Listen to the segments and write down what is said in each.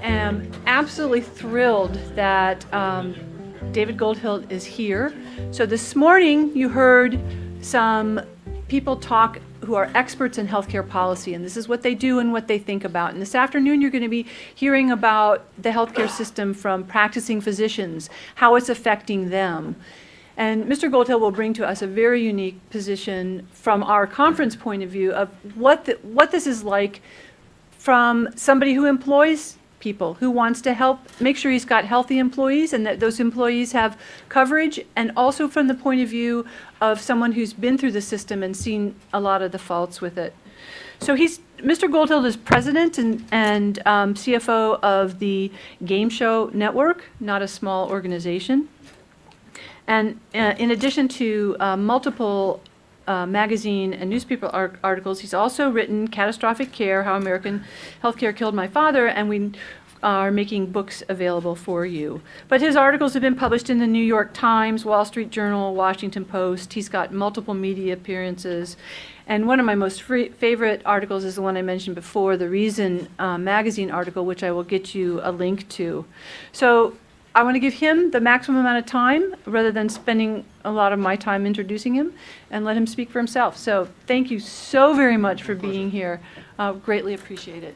am absolutely thrilled that David Goldhill is here. So this morning you heard some people talk who are experts in healthcare policy, and this is what they do and what they think about. And this afternoon you're going to be hearing about the healthcare system from practicing physicians, how it's affecting them. And Mr. Goldhill will bring to us a very unique position from our conference point of view of what this is like from somebody who employs people, who wants to help make sure he's got healthy employees and that those employees have coverage, and also from the point of view of someone who's been through the system and seen a lot of the faults with it. So Mr. Goldhill is president and CFO of the Game Show Network, not a small organization. And in addition to multiple magazine and newspaper articles, he's also written Catastrophic Care, How American Healthcare Killed My Father, and we are making books available for you. But his articles have been published in the New York Times, Wall Street Journal, Washington Post. He's got multiple media appearances. And one of my most favorite articles is the one I mentioned before, the Reason magazine article, which I will get you a link to. So I want to give him the maximum amount of time rather than spending a lot of my time introducing him, and let him speak for himself. So thank you so very much for being here. Greatly appreciate it.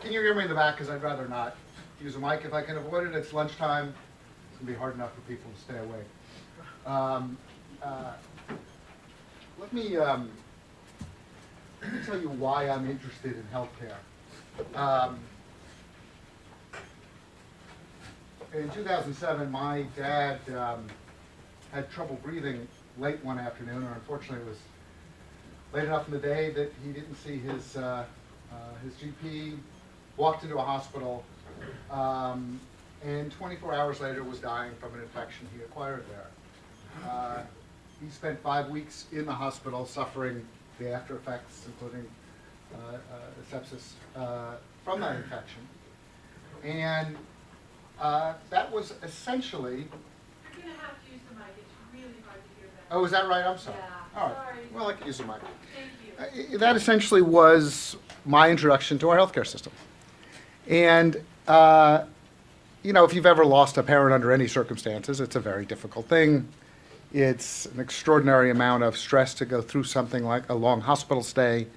Can you hear me in the back? Because I'd rather not use a mic. If I can avoid it, it's lunchtime. It's going to be hard enough for people to stay awake. Let me tell you why I'm interested in healthcare. In 2007, my dad had trouble breathing late one afternoon, or unfortunately it was late enough in the day that he didn't see his GP, walked into a hospital, and 24 hours later was dying from an infection he acquired there. He spent 5 weeks in the hospital suffering the after effects, including sepsis from that infection. And that was essentially... You're going to have to use the mic. It's really hard to hear that. Oh, is that right? I'm sorry. Yeah. All right. Sorry. Well, I can use the mic. Thank you. That essentially was my introduction to our healthcare system. And, if you've ever lost a parent under any circumstances, it's a very difficult thing. It's an extraordinary amount of stress to go through something like a long hospital stay.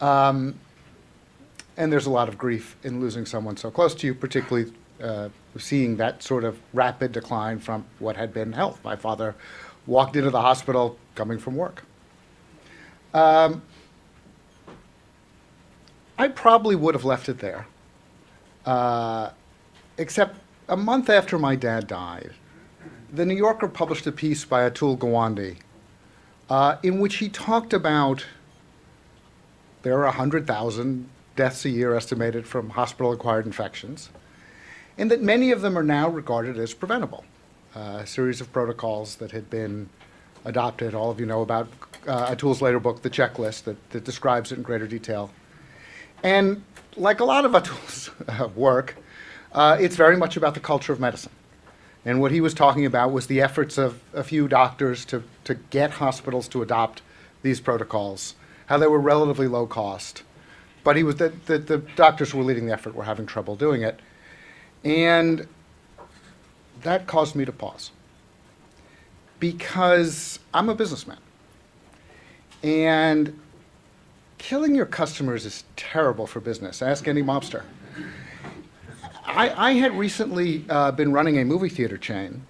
And there's a lot of grief in losing someone so close to you, particularly seeing that sort of rapid decline from what had been health. My father walked into the hospital coming from work. I probably would have left it there, except a month after my dad died, the New Yorker published a piece by Atul Gawande in which he talked about there are 100,000 deaths a year estimated from hospital-acquired infections, and that many of them are now regarded as preventable. A series of protocols that had been adopted. All of you know about Atul's later book, The Checklist, that describes it in greater detail. And like a lot of Atul's work, it's very much about the culture of medicine. And what he was talking about was the efforts of a few doctors to get hospitals to adopt these protocols, how they were relatively low cost. But the doctors who were leading the effort were having trouble doing it. And that caused me to pause. Because I'm a businessman. And killing your customers is terrible for business. Ask any mobster. I had recently been running a movie theater chain,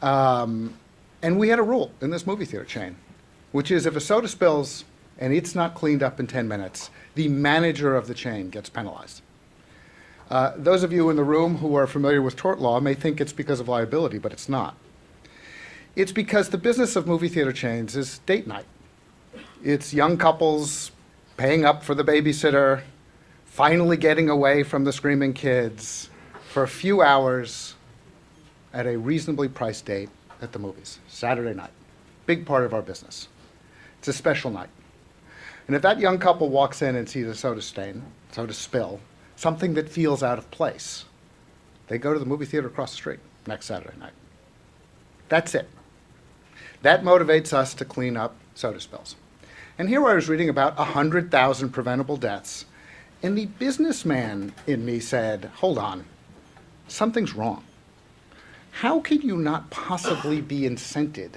and we had a rule in this movie theater chain, which is if a soda spills and it's not cleaned up in 10 minutes, the manager of the chain gets penalized. Those of you in the room who are familiar with tort law may think it's because of liability, but it's not. It's because the business of movie theater chains is date night. It's young couples paying up for the babysitter, finally getting away from the screaming kids for a few hours at a reasonably priced date at the movies, Saturday night. Big part of our business. It's a special night. And if that young couple walks in and sees a soda spill, something that feels out of place, they go to the movie theater across the street next Saturday night. That's it. That motivates us to clean up soda spills. And here I was reading about 100,000 preventable deaths, and the businessman in me said, hold on, something's wrong. How can you not possibly be incented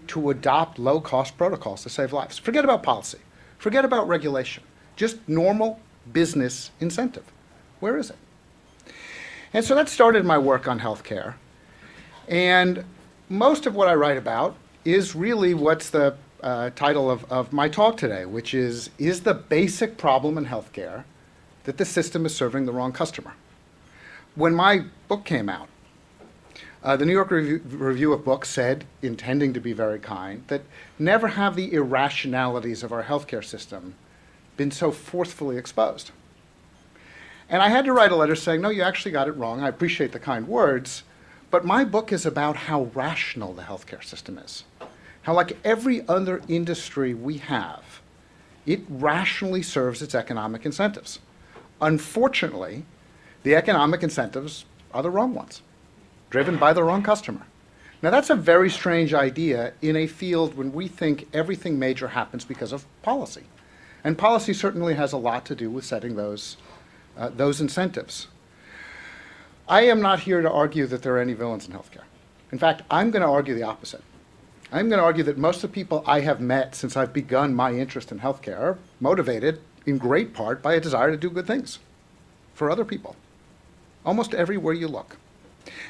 to adopt low-cost protocols to save lives? Forget about policy. Forget about regulation. Just normal business incentive. Where is it? And so that started my work on healthcare. And most of what I write about is really what's the title of my talk today, which is the basic problem in healthcare that the system is serving the wrong customer? When my book came out, the New York Review of Books said, intending to be very kind, that never have the irrationalities of our healthcare system been so forcefully exposed. And I had to write a letter saying, no, you actually got it wrong. I appreciate the kind words, but my book is about how rational the healthcare system is. How, like every other industry we have, it rationally serves its economic incentives. Unfortunately, the economic incentives are the wrong ones, driven by the wrong customer. Now, that's a very strange idea in a field when we think everything major happens because of policy. And policy certainly has a lot to do with setting those incentives. I am not here to argue that there are any villains in healthcare. In fact, I'm going to argue the opposite. I'm going to argue that most of the people I have met since I've begun my interest in healthcare are motivated in great part by a desire to do good things for other people, almost everywhere you look.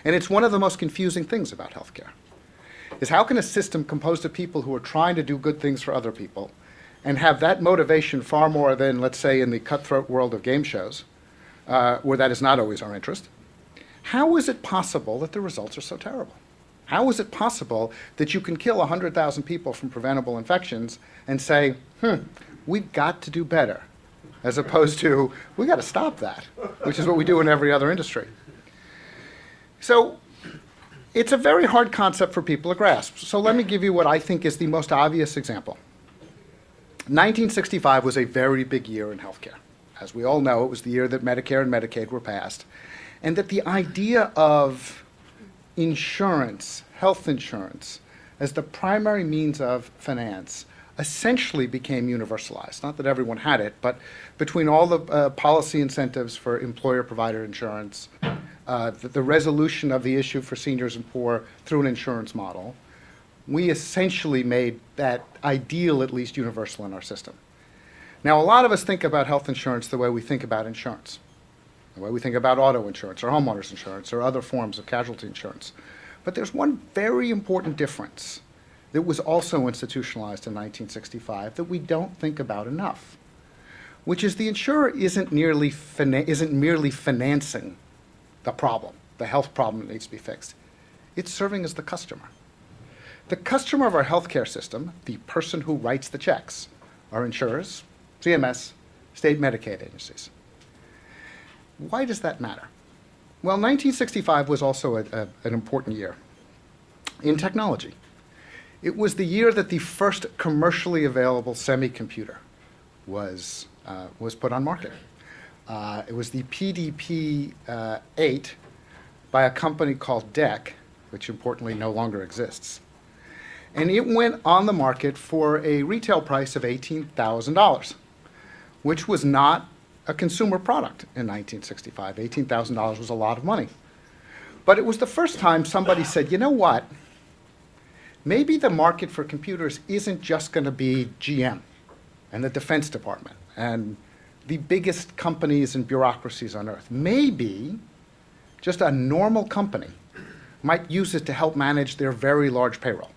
And it's one of the most confusing things about healthcare, is how can a system composed of people who are trying to do good things for other people and have that motivation far more than, let's say, in the cutthroat world of game shows, where that is not always our interest, how is it possible that the results are so terrible? How is it possible that you can kill 100,000 people from preventable infections and say, we've got to do better, as opposed to, we got to stop that, which is what we do in every other industry. So it's a very hard concept for people to grasp. So let me give you what I think is the most obvious example. 1965 was a very big year in healthcare. As we all know, it was the year that Medicare and Medicaid were passed, and that the idea of insurance, health insurance, as the primary means of finance essentially became universalized. Not that everyone had it, but between all the policy incentives for employer-provided insurance, the resolution of the issue for seniors and poor through an insurance model, we essentially made that ideal at least universal in our system. Now, a lot of us think about health insurance the way we think about insurance, the way we think about auto insurance or homeowners insurance or other forms of casualty insurance. But there's one very important difference that was also institutionalized in 1965 that we don't think about enough, which is the insurer isn't merely financing the problem, the health problem that needs to be fixed. It's serving as the customer. The customer of our healthcare system, the person who writes the checks, are insurers, CMS, state Medicaid agencies. Why does that matter? Well, 1965 was also an important year in technology. It was the year that the first commercially available semicomputer was put on market. It was the PDP-8 by a company called DEC, which importantly no longer exists. And it went on the market for a retail price of $18,000, which was not a consumer product in 1965. $18,000 was a lot of money. But it was the first time somebody said, you know what? Maybe the market for computers isn't just going to be GM and the Defense Department and the biggest companies and bureaucracies on earth. Maybe just a normal company might use it to help manage their very large payroll.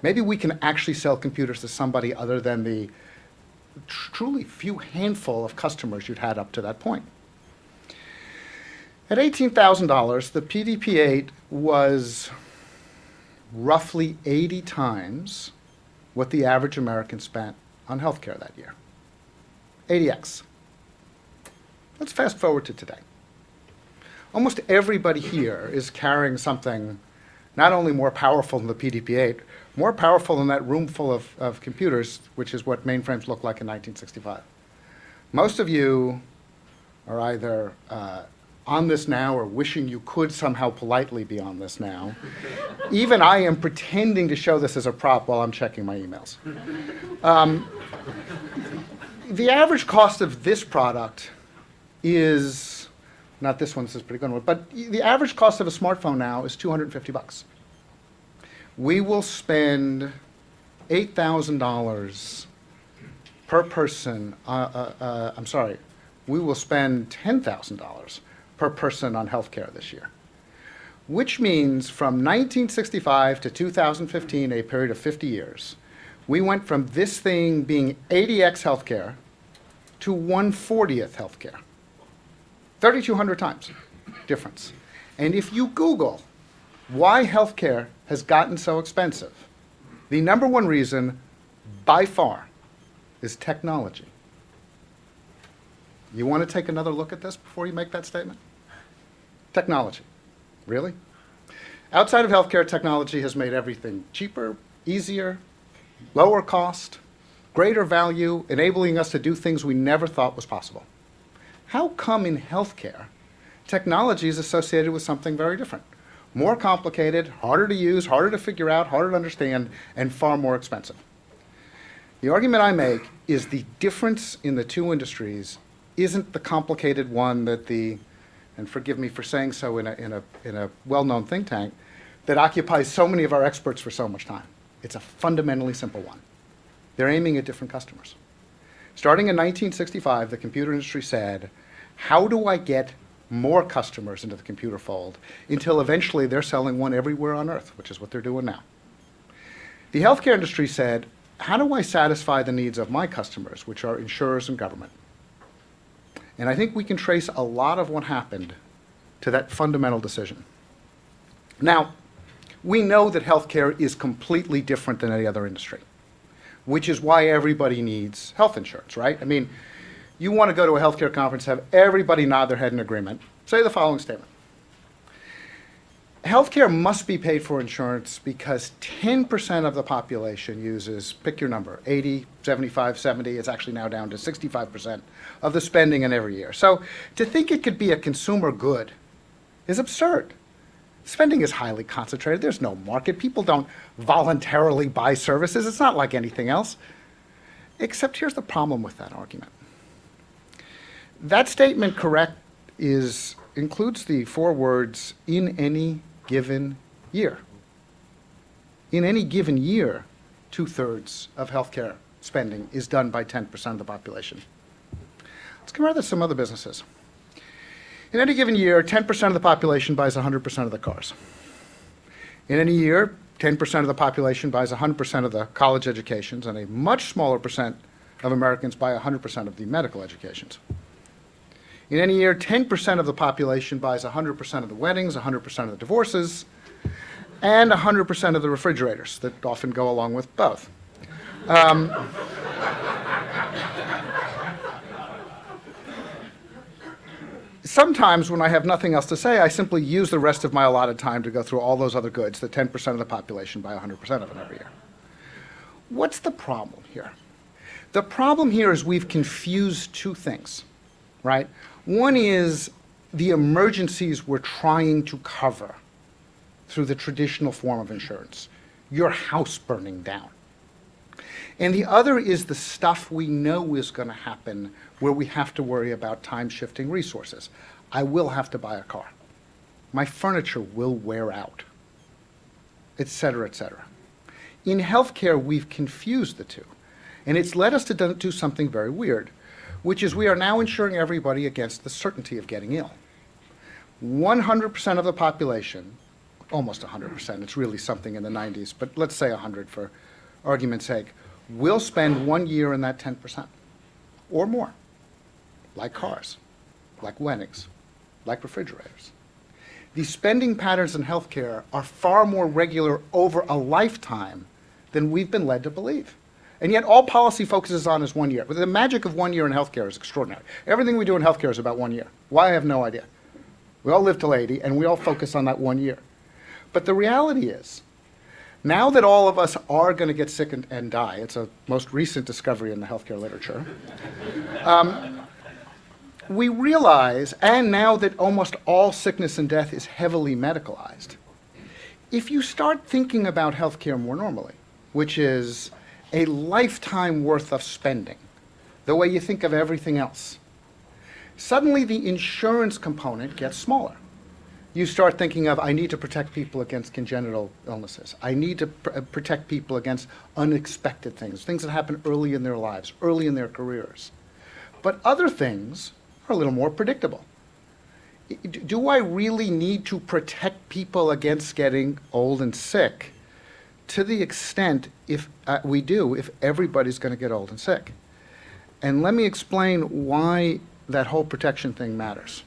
Maybe we can actually sell computers to somebody other than the truly few handful of customers you'd had up to that point. At $18,000, the PDP-8 was roughly 80 times what the average American spent on healthcare that year. 80x. Let's fast forward to today. Almost everybody here is carrying something not only more powerful than the PDP-8, more powerful than that room full of computers, which is what mainframes looked like in 1965. Most of you are either on this now or wishing you could somehow politely be on this now. Even I am pretending to show this as a prop while I'm checking my emails. The average cost of this product is, not this one, this is a pretty good one, but the average cost of a smartphone now is $250. We will spend $8,000 per person, we will spend $10,000 per person on healthcare this year, which means from 1965 to 2015, a period of 50 years, we went from this thing being 80x healthcare to 1/40th healthcare. 3,200 times difference. And if you Google why healthcare has gotten so expensive, the number one reason, by far, is technology. You want to take another look at this before you make that statement? Technology. Really? Outside of healthcare, technology has made everything cheaper, easier, lower cost, greater value, enabling us to do things we never thought was possible. How come in healthcare, technology is associated with something very different? More complicated, harder to use, harder to figure out, harder to understand, and far more expensive. The argument I make is the difference in the two industries isn't the complicated one that and forgive me for saying so in a well-known think tank, that occupies so many of our experts for so much time. It's a fundamentally simple one. They're aiming at different customers. Starting in 1965, the computer industry said, how do I get more customers into the computer fold, until eventually they're selling one everywhere on earth, which is what they're doing now. The healthcare industry said, how do I satisfy the needs of my customers, which are insurers and government? And I think we can trace a lot of what happened to that fundamental decision. Now, we know that healthcare is completely different than any other industry, which is why everybody needs health insurance, right? I mean, you want to go to a healthcare conference, have everybody nod their head in agreement, say the following statement. Healthcare must be paid for insurance because 10% of the population uses, pick your number, 80, 75, 70, it's actually now down to 65% of the spending in every year. So to think it could be a consumer good is absurd. Spending is highly concentrated. There's no market. People don't voluntarily buy services. It's not like anything else. Except here's the problem with that argument. That statement includes the four words, in any given year. In any given year, 2/3 of healthcare spending is done by 10% of the population. Let's compare this to some other businesses. In any given year, 10% of the population buys 100% of the cars. In any year, 10% of the population buys 100% of the college educations, and a much smaller percent of Americans buy 100% of the medical educations. In any year, 10% of the population buys 100% of the weddings, 100% of the divorces, and 100% of the refrigerators that often go along with both. Sometimes when I have nothing else to say, I simply use the rest of my allotted time to go through all those other goods that 10% of the population buy 100% of them every year. What's the problem here? The problem here is we've confused two things, right? One is the emergencies we're trying to cover through the traditional form of insurance, your house burning down. And the other is the stuff we know is going to happen where we have to worry about time-shifting resources. I will have to buy a car. My furniture will wear out, et cetera, et cetera. In healthcare, we've confused the two. And it's led us to do something very weird, which is we are now insuring everybody against the certainty of getting ill. 100% of the population, almost 100%, it's really something in the 90s, but let's say 100 for argument's sake, will spend 1 year in that 10% or more, like cars, like weddings, like refrigerators. The spending patterns in healthcare are far more regular over a lifetime than we've been led to believe. And yet all policy focuses on is 1 year. But the magic of 1 year in healthcare is extraordinary. Everything we do in healthcare is about 1 year. Why, I have no idea. We all live till 80, and we all focus on that 1 year. But the reality is, now that all of us are going to get sick and die, it's a most recent discovery in the healthcare literature, we realize, and now that almost all sickness and death is heavily medicalized, if you start thinking about healthcare more normally, which is a lifetime worth of spending, the way you think of everything else, suddenly the insurance component gets smaller. You start thinking of, I need to protect people against congenital illnesses. I need to protect people against unexpected things, things that happen early in their lives, early in their careers. But other things are a little more predictable. Do I really need to protect people against getting old and sick? To the extent, if we do, if everybody's going to get old and sick. And let me explain why that whole protection thing matters.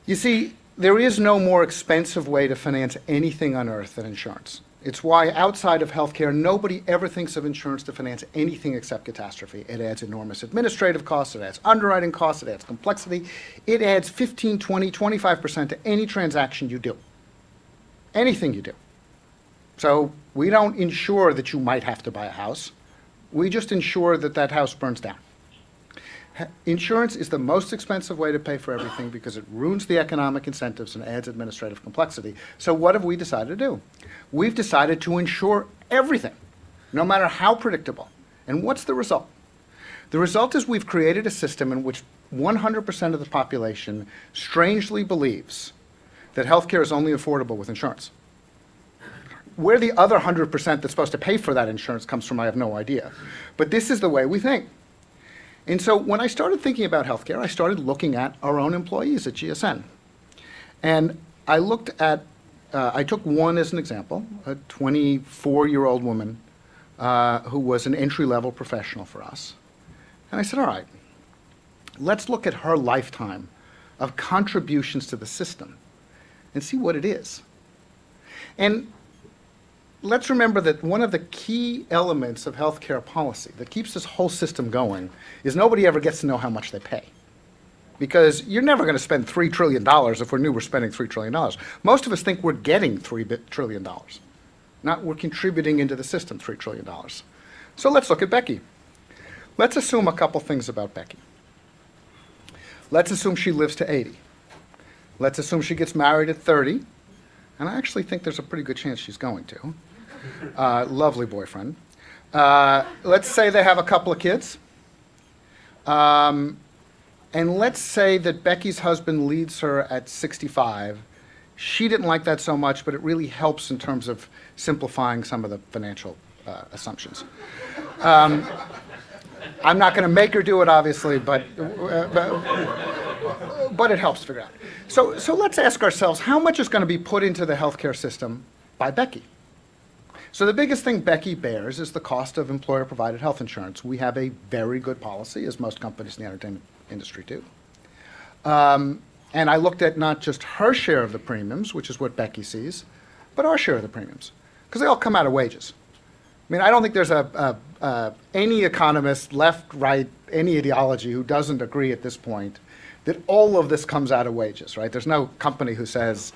You see, there is no more expensive way to finance anything on earth than insurance. It's why outside of healthcare, nobody ever thinks of insurance to finance anything except catastrophe. It adds enormous administrative costs, it adds underwriting costs, it adds complexity. It adds 15, 20, 25% to any transaction you do. Anything you do. So we don't insure that you might have to buy a house. We just insure that that house burns down. Insurance is the most expensive way to pay for everything because it ruins the economic incentives and adds administrative complexity. So what have we decided to do? We've decided to insure everything, no matter how predictable. And what's the result? The result is we've created a system in which 100% of the population strangely believes that healthcare is only affordable with insurance. Where the other 100% that's supposed to pay for that insurance comes from, I have no idea. But this is the way we think. And so when I started thinking about healthcare, I started looking at our own employees at GSN. And I looked at, I took one as an example, a 24-year-old woman who was an entry-level professional for us. And I said, all right, let's look at her lifetime of contributions to the system and see what it is. And let's remember that one of the key elements of healthcare policy that keeps this whole system going is nobody ever gets to know how much they pay. Because you're never going to spend $3 trillion if we knew we're spending $3 trillion. Most of us think we're getting $3 trillion, not we're contributing into the system $3 trillion. So let's look at Becky. Let's assume a couple things about Becky. Let's assume she lives to 80. Let's assume she gets married at 30. And I actually think there's a pretty good chance she's going to. Lovely boyfriend. Let's say they have a couple of kids. And let's say that Becky's husband leaves her at 65. She didn't like that so much, but it really helps in terms of simplifying some of the financial assumptions. I'm not going to make her do it, obviously, but it helps figure out. So let's ask ourselves, how much is going to be put into the healthcare system by Becky? So the biggest thing Becky bears is the cost of employer-provided health insurance. We have a very good policy, as most companies in the entertainment industry do. And I looked at not just her share of the premiums, which is what Becky sees, but our share of the premiums, because they all come out of wages. I mean, I don't think there's any economist, left, right, any ideology who doesn't agree at this point that all of this comes out of wages, right? There's no company who says,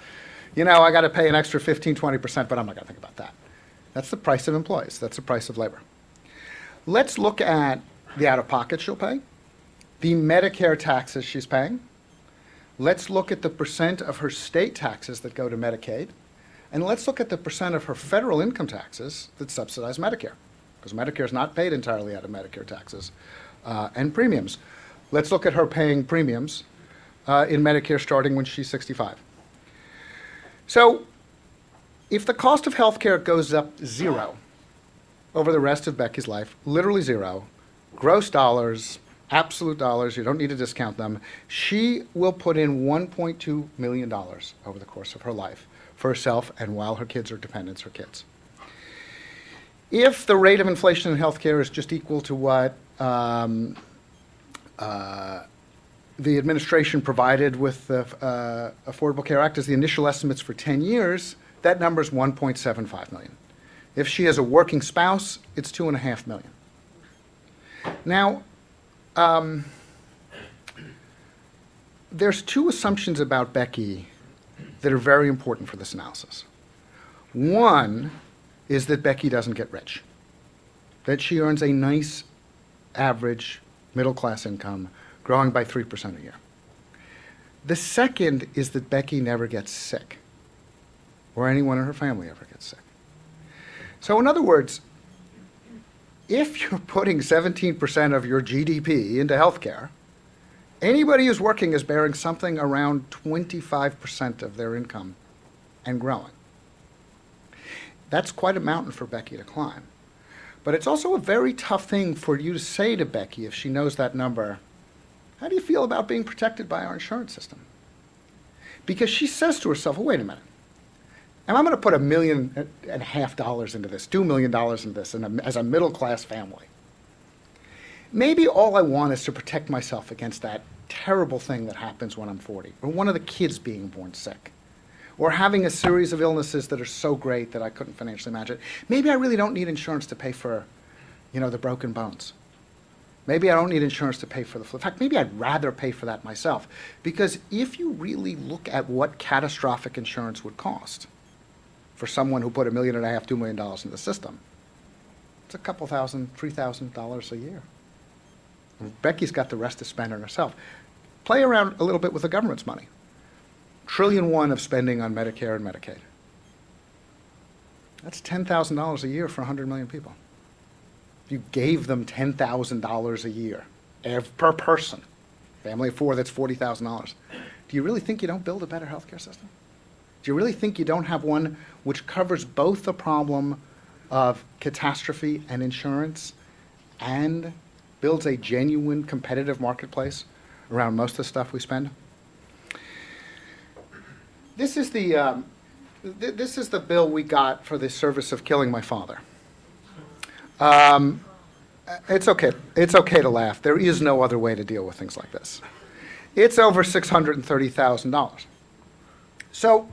you know, I got to pay an extra 15, 20%, but I'm not going to think about that. That's the price of employees. That's the price of labor. Let's look at the out-of-pocket she'll pay, the Medicare taxes she's paying. Let's look at the percent of her state taxes that go to Medicaid. And let's look at the percent of her federal income taxes that subsidize Medicare, because Medicare is not paid entirely out of Medicare taxes and premiums. Let's look at her paying premiums in Medicare starting when she's 65. So if the cost of health care goes up zero over the rest of Becky's life, literally zero, gross dollars, absolute dollars, you don't need to discount them, she will put in $1.2 million over the course of her life for herself and while her kids are dependents, her kids. If the rate of inflation in healthcare is just equal to what the administration provided with the Affordable Care Act as the initial estimates for 10 years, that number is $1.75 million. If she has a working spouse, it's $2.5 million. Now, there's two assumptions about Becky that are very important for this analysis. One is that Becky doesn't get rich, that she earns a nice, average, middle-class income growing by 3% a year. The second is that Becky never gets sick, or anyone in her family ever gets sick. So in other words, if you're putting 17% of your GDP into healthcare, anybody who's working is bearing something around 25% of their income and growing. That's quite a mountain for Becky to climb. But it's also a very tough thing for you to say to Becky if she knows that number, how do you feel about being protected by our insurance system? Because she says to herself, well, wait a minute. Am I going to put $1.5 million into this, $2 million into this as a middle-class family? Maybe all I want is to protect myself against that terrible thing that happens when I'm 40, or one of the kids being born sick, or having a series of illnesses that are so great that I couldn't financially manage it. Maybe I really don't need insurance to pay for, the broken bones. Maybe I don't need insurance to pay for the flu. In fact, maybe I'd rather pay for that myself. Because if you really look at what catastrophic insurance would cost for someone who put $1.5 million, $2 million into the system, it's a couple thousand, $3,000 a year. Becky's got the rest to spend on herself. Play around a little bit with the government's money. $1.1 trillion of spending on Medicare and Medicaid. That's $10,000 a year for 100 million people. If you gave them $10,000 a year per person, family of 4, that's $40,000. Do you really think you don't build a better healthcare system? Do you really think you don't have one which covers both the problem of catastrophe and insurance and builds a genuine competitive marketplace around most of the stuff we spend? This is the bill we got for the service of killing my father. It's okay. It's okay to laugh. There is no other way to deal with things like this. It's over $630,000. So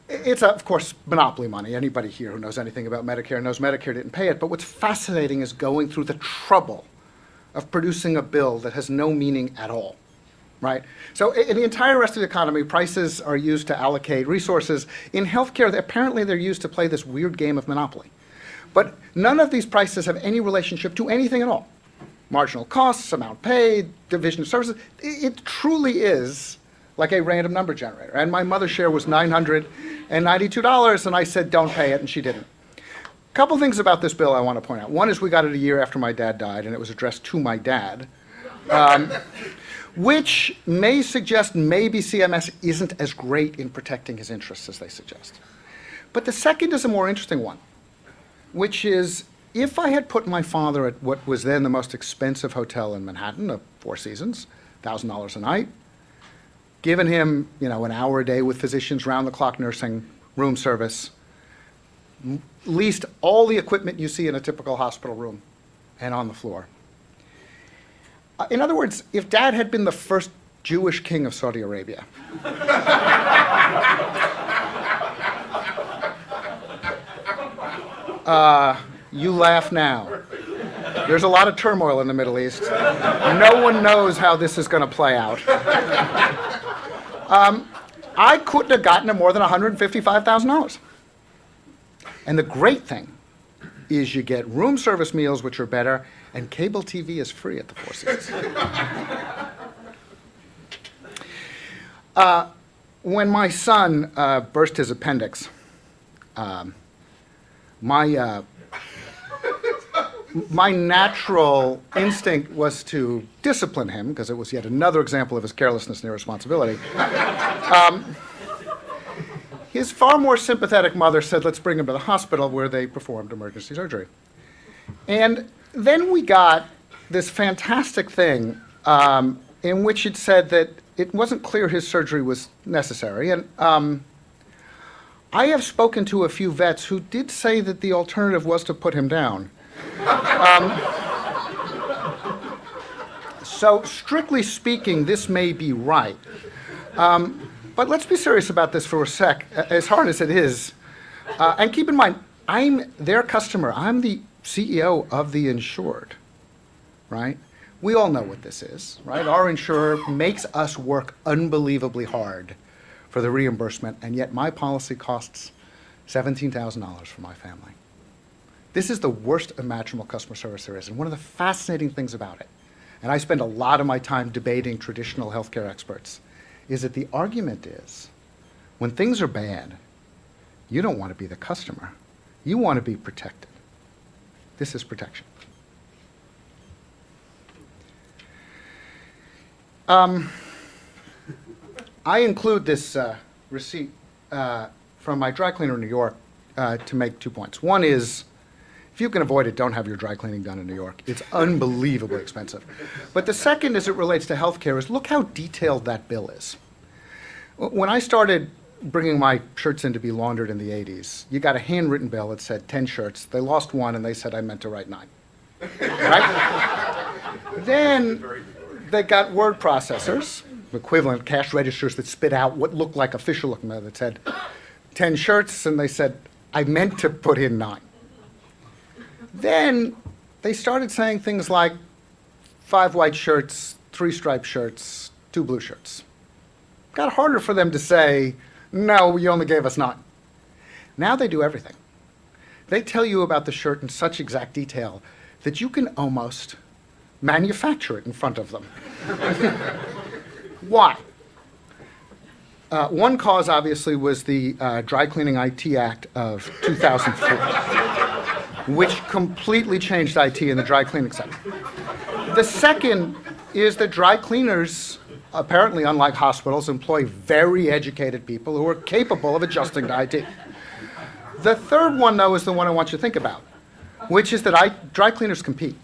it's, of course, monopoly money. Anybody here who knows anything about Medicare knows Medicare didn't pay it. But what's fascinating is going through the trouble of producing a bill that has no meaning at all, right? So in the entire rest of the economy, prices are used to allocate resources. In healthcare, apparently they're used to play this weird game of monopoly. But none of these prices have any relationship to anything at all. Marginal costs, amount paid, division of services. It truly is like a random number generator. And my mother's share was $992, and I said, don't pay it, and she didn't. A couple things about this bill I want to point out. One is we got it a year after my dad died, and it was addressed to my dad, which may suggest maybe CMS isn't as great in protecting his interests as they suggest. But the second is a more interesting one, which is if I had put my father at what was then the most expensive hotel in Manhattan, a Four Seasons, $1,000 a night, given him, an hour a day with physicians, round-the-clock nursing, room service, leased all the equipment you see in a typical hospital room and on the floor. In other words, if Dad had been the first Jewish king of Saudi Arabia, you laugh now. There's a lot of turmoil in the Middle East. No one knows how this is going to play out. I couldn't have gotten it more than $155,000. And the great thing is you get room service meals, which are better, and cable TV is free at the Four Seasons. When my son burst his appendix, my natural instinct was to discipline him, because it was yet another example of his carelessness and irresponsibility. His far more sympathetic mother said, let's bring him to the hospital, where they performed emergency surgery. And then we got this fantastic thing in which it said that it wasn't clear his surgery was necessary. And I have spoken to a few vets who did say that the alternative was to put him down. So strictly speaking, this may be right. But let's be serious about this for a sec, as hard as it is. And keep in mind, I'm their customer. I'm the CEO of the insured, right? We all know what this is, right? Our insurer makes us work unbelievably hard for the reimbursement, and yet my policy costs $17,000 for my family. This is the worst imaginable customer service there is, and one of the fascinating things about it, and I spend a lot of my time debating traditional healthcare experts, is that the argument is, when things are bad, you don't want to be the customer. You want to be protected. This is protection. I include this receipt from my dry cleaner in New York to make 2 points. One is, if you can avoid it, don't have your dry cleaning done in New York. It's unbelievably expensive. But the second, as it relates to healthcare, is look how detailed that bill is. When I started bringing my shirts in to be laundered in the 80s, you got a handwritten bill that said 10 shirts. They lost one, and they said I meant to write 9. Right? Then they got word processors, equivalent cash registers that spit out what looked like official looking mail that said 10 shirts, and they said, I meant to put in 9. Then they started saying things like 5 white shirts, 3 striped shirts, 2 blue shirts. Got harder for them to say, no, you only gave us 9. Now they do everything. They tell you about the shirt in such exact detail that you can almost manufacture it in front of them. Why? One cause, obviously, was the Dry Cleaning IT Act of 2004, which completely changed IT in the dry cleaning sector. The second is that dry cleaners, apparently unlike hospitals, employ very educated people who are capable of adjusting to IT. The third one, though, is the one I want you to think about, which is that dry cleaners compete.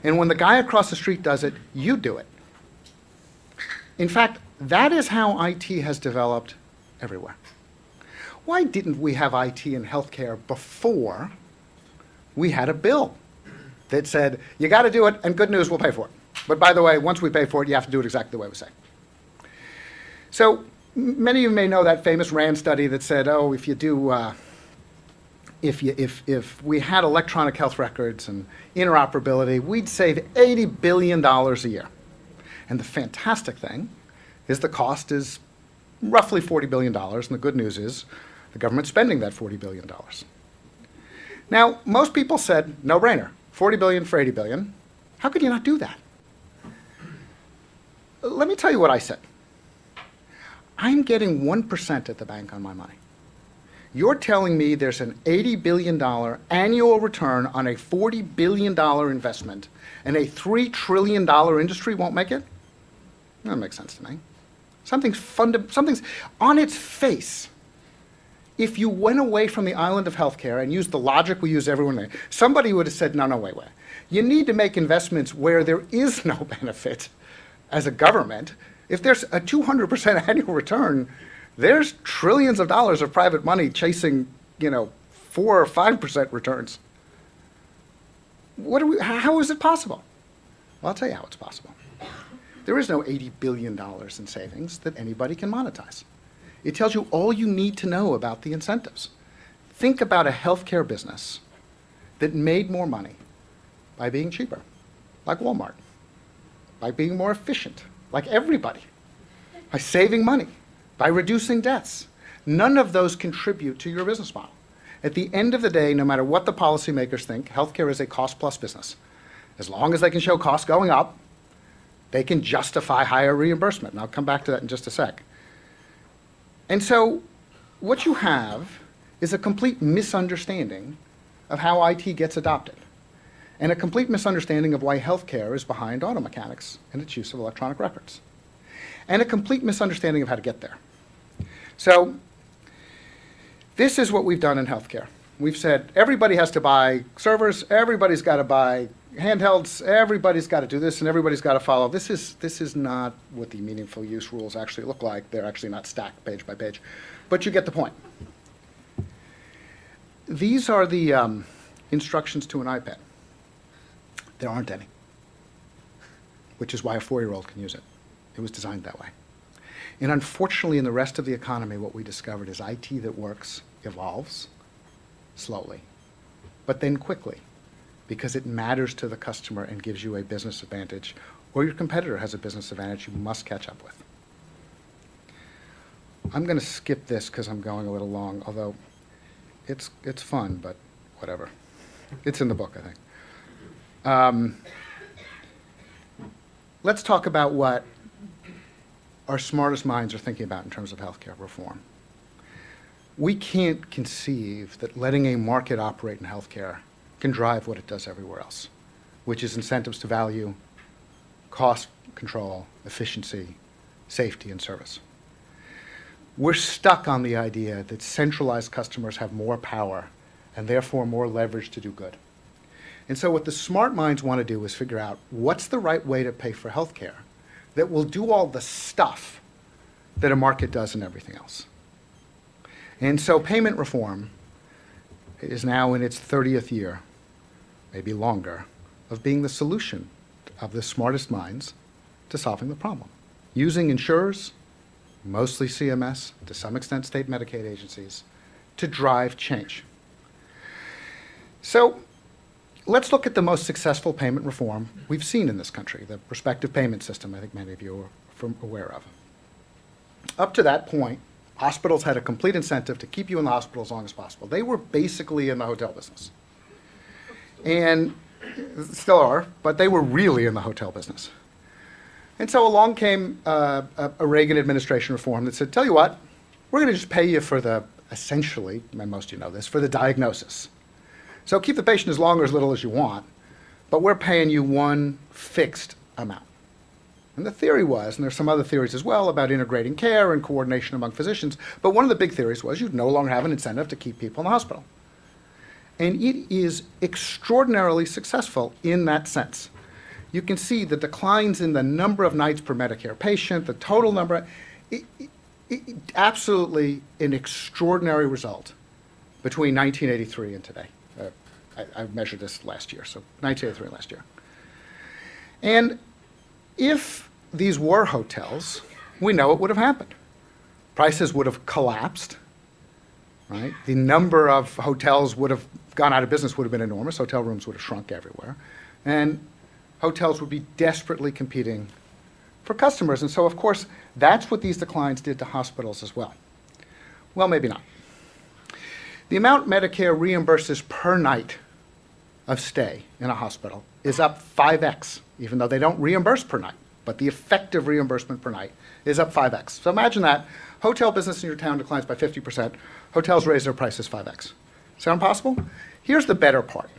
And when the guy across the street does it, you do it. In fact, that is how IT has developed everywhere. Why didn't we have IT in healthcare before we had a bill that said, you got to do it, and good news, we'll pay for it. But by the way, once we pay for it, you have to do it exactly the way we say. So many of you may know that famous RAND study that said, oh, if you do, if we had electronic health records and interoperability, we'd save $80 billion a year. And the fantastic thing is the cost is roughly $40 billion, and the good news is the government's spending that $40 billion. Now, most people said, no brainer, $40 billion for $80 billion. How could you not do that? Let me tell you what I said. I'm getting 1% at the bank on my money. You're telling me there's an $80 billion annual return on a $40 billion investment, and a $3 trillion industry won't make it? That makes sense to me. Something's on its face. If you went away from the island of healthcare and used the logic we use everywhere there, somebody would have said, no, wait. You need to make investments where there is no benefit as a government. If there's a 200% annual return, there's trillions of dollars of private money chasing, 4 or 5% returns. How is it possible? Well, I'll tell you how it's possible. There is no $80 billion in savings that anybody can monetize. It tells you all you need to know about the incentives. Think about a healthcare business that made more money by being cheaper, like Walmart, by being more efficient, like everybody, by saving money, by reducing deaths. None of those contribute to your business model. At the end of the day, no matter what the policymakers think, healthcare is a cost-plus business. As long as they can show costs going up, they can justify higher reimbursement. And I'll come back to that in just a sec. And so what you have is a complete misunderstanding of how IT gets adopted, and a complete misunderstanding of why healthcare is behind auto mechanics and its use of electronic records, and a complete misunderstanding of how to get there. So this is what we've done in healthcare. We've said everybody has to buy servers, everybody's got to buy handhelds, everybody's got to do this, and everybody's got to follow. This is not what the meaningful use rules actually look like. They're actually not stacked page by page. But you get the point. These are the instructions to an iPad. There aren't any, which is why a 4-year-old can use it. It was designed that way. And unfortunately, in the rest of the economy, what we discovered is IT that works evolves slowly, but then quickly, because it matters to the customer and gives you a business advantage, or your competitor has a business advantage you must catch up with. I'm going to skip this because I'm going a little long, although it's fun, but whatever. It's in the book, I think. let's talk about what our smartest minds are thinking about in terms of healthcare reform. We can't conceive that letting a market operate in healthcare can drive what it does everywhere else, which is incentives to value, cost control, efficiency, safety, and service. We're stuck on the idea that centralized customers have more power and therefore more leverage to do good. And so what the smart minds want to do is figure out what's the right way to pay for healthcare that will do all the stuff that a market does and everything else. And so payment reform is now in its 30th year, maybe longer, of being the solution of the smartest minds to solving the problem. Using insurers, mostly CMS, to some extent state Medicaid agencies, to drive change. So let's look at the most successful payment reform we've seen in this country, the prospective payment system I think many of you are aware of. Up to that point, hospitals had a complete incentive to keep you in the hospital as long as possible. They were basically in the hotel business. And still are, but they were really in the hotel business. And so along came a Reagan administration reform that said, tell you what, we're going to just pay you for the, essentially, and most of you know this, for the diagnosis. So keep the patient as long or as little as you want, but we're paying you one fixed amount. And the theory was, and there's some other theories as well about integrating care and coordination among physicians, but one of the big theories was you'd no longer have an incentive to keep people in the hospital. And it is extraordinarily successful in that sense. You can see the declines in the number of nights per Medicare patient, the total number, absolutely an extraordinary result between 1983 and today. I measured this last year, so 1983 and last year. And if these were hotels, we know what would have happened. Prices would have collapsed, right? The number of hotels would have gone out of business, would have been enormous. Hotel rooms would have shrunk everywhere. And hotels would be desperately competing for customers. And so, of course, that's what these declines did to hospitals as well. Well, maybe not. The amount Medicare reimburses per night of stay in a hospital is up 5x, even though they don't reimburse per night. But the effective reimbursement per night is up 5x. So imagine that. Hotel business in your town declines by 50%. Hotels raise their prices 5x. Sound possible? Here's the better part.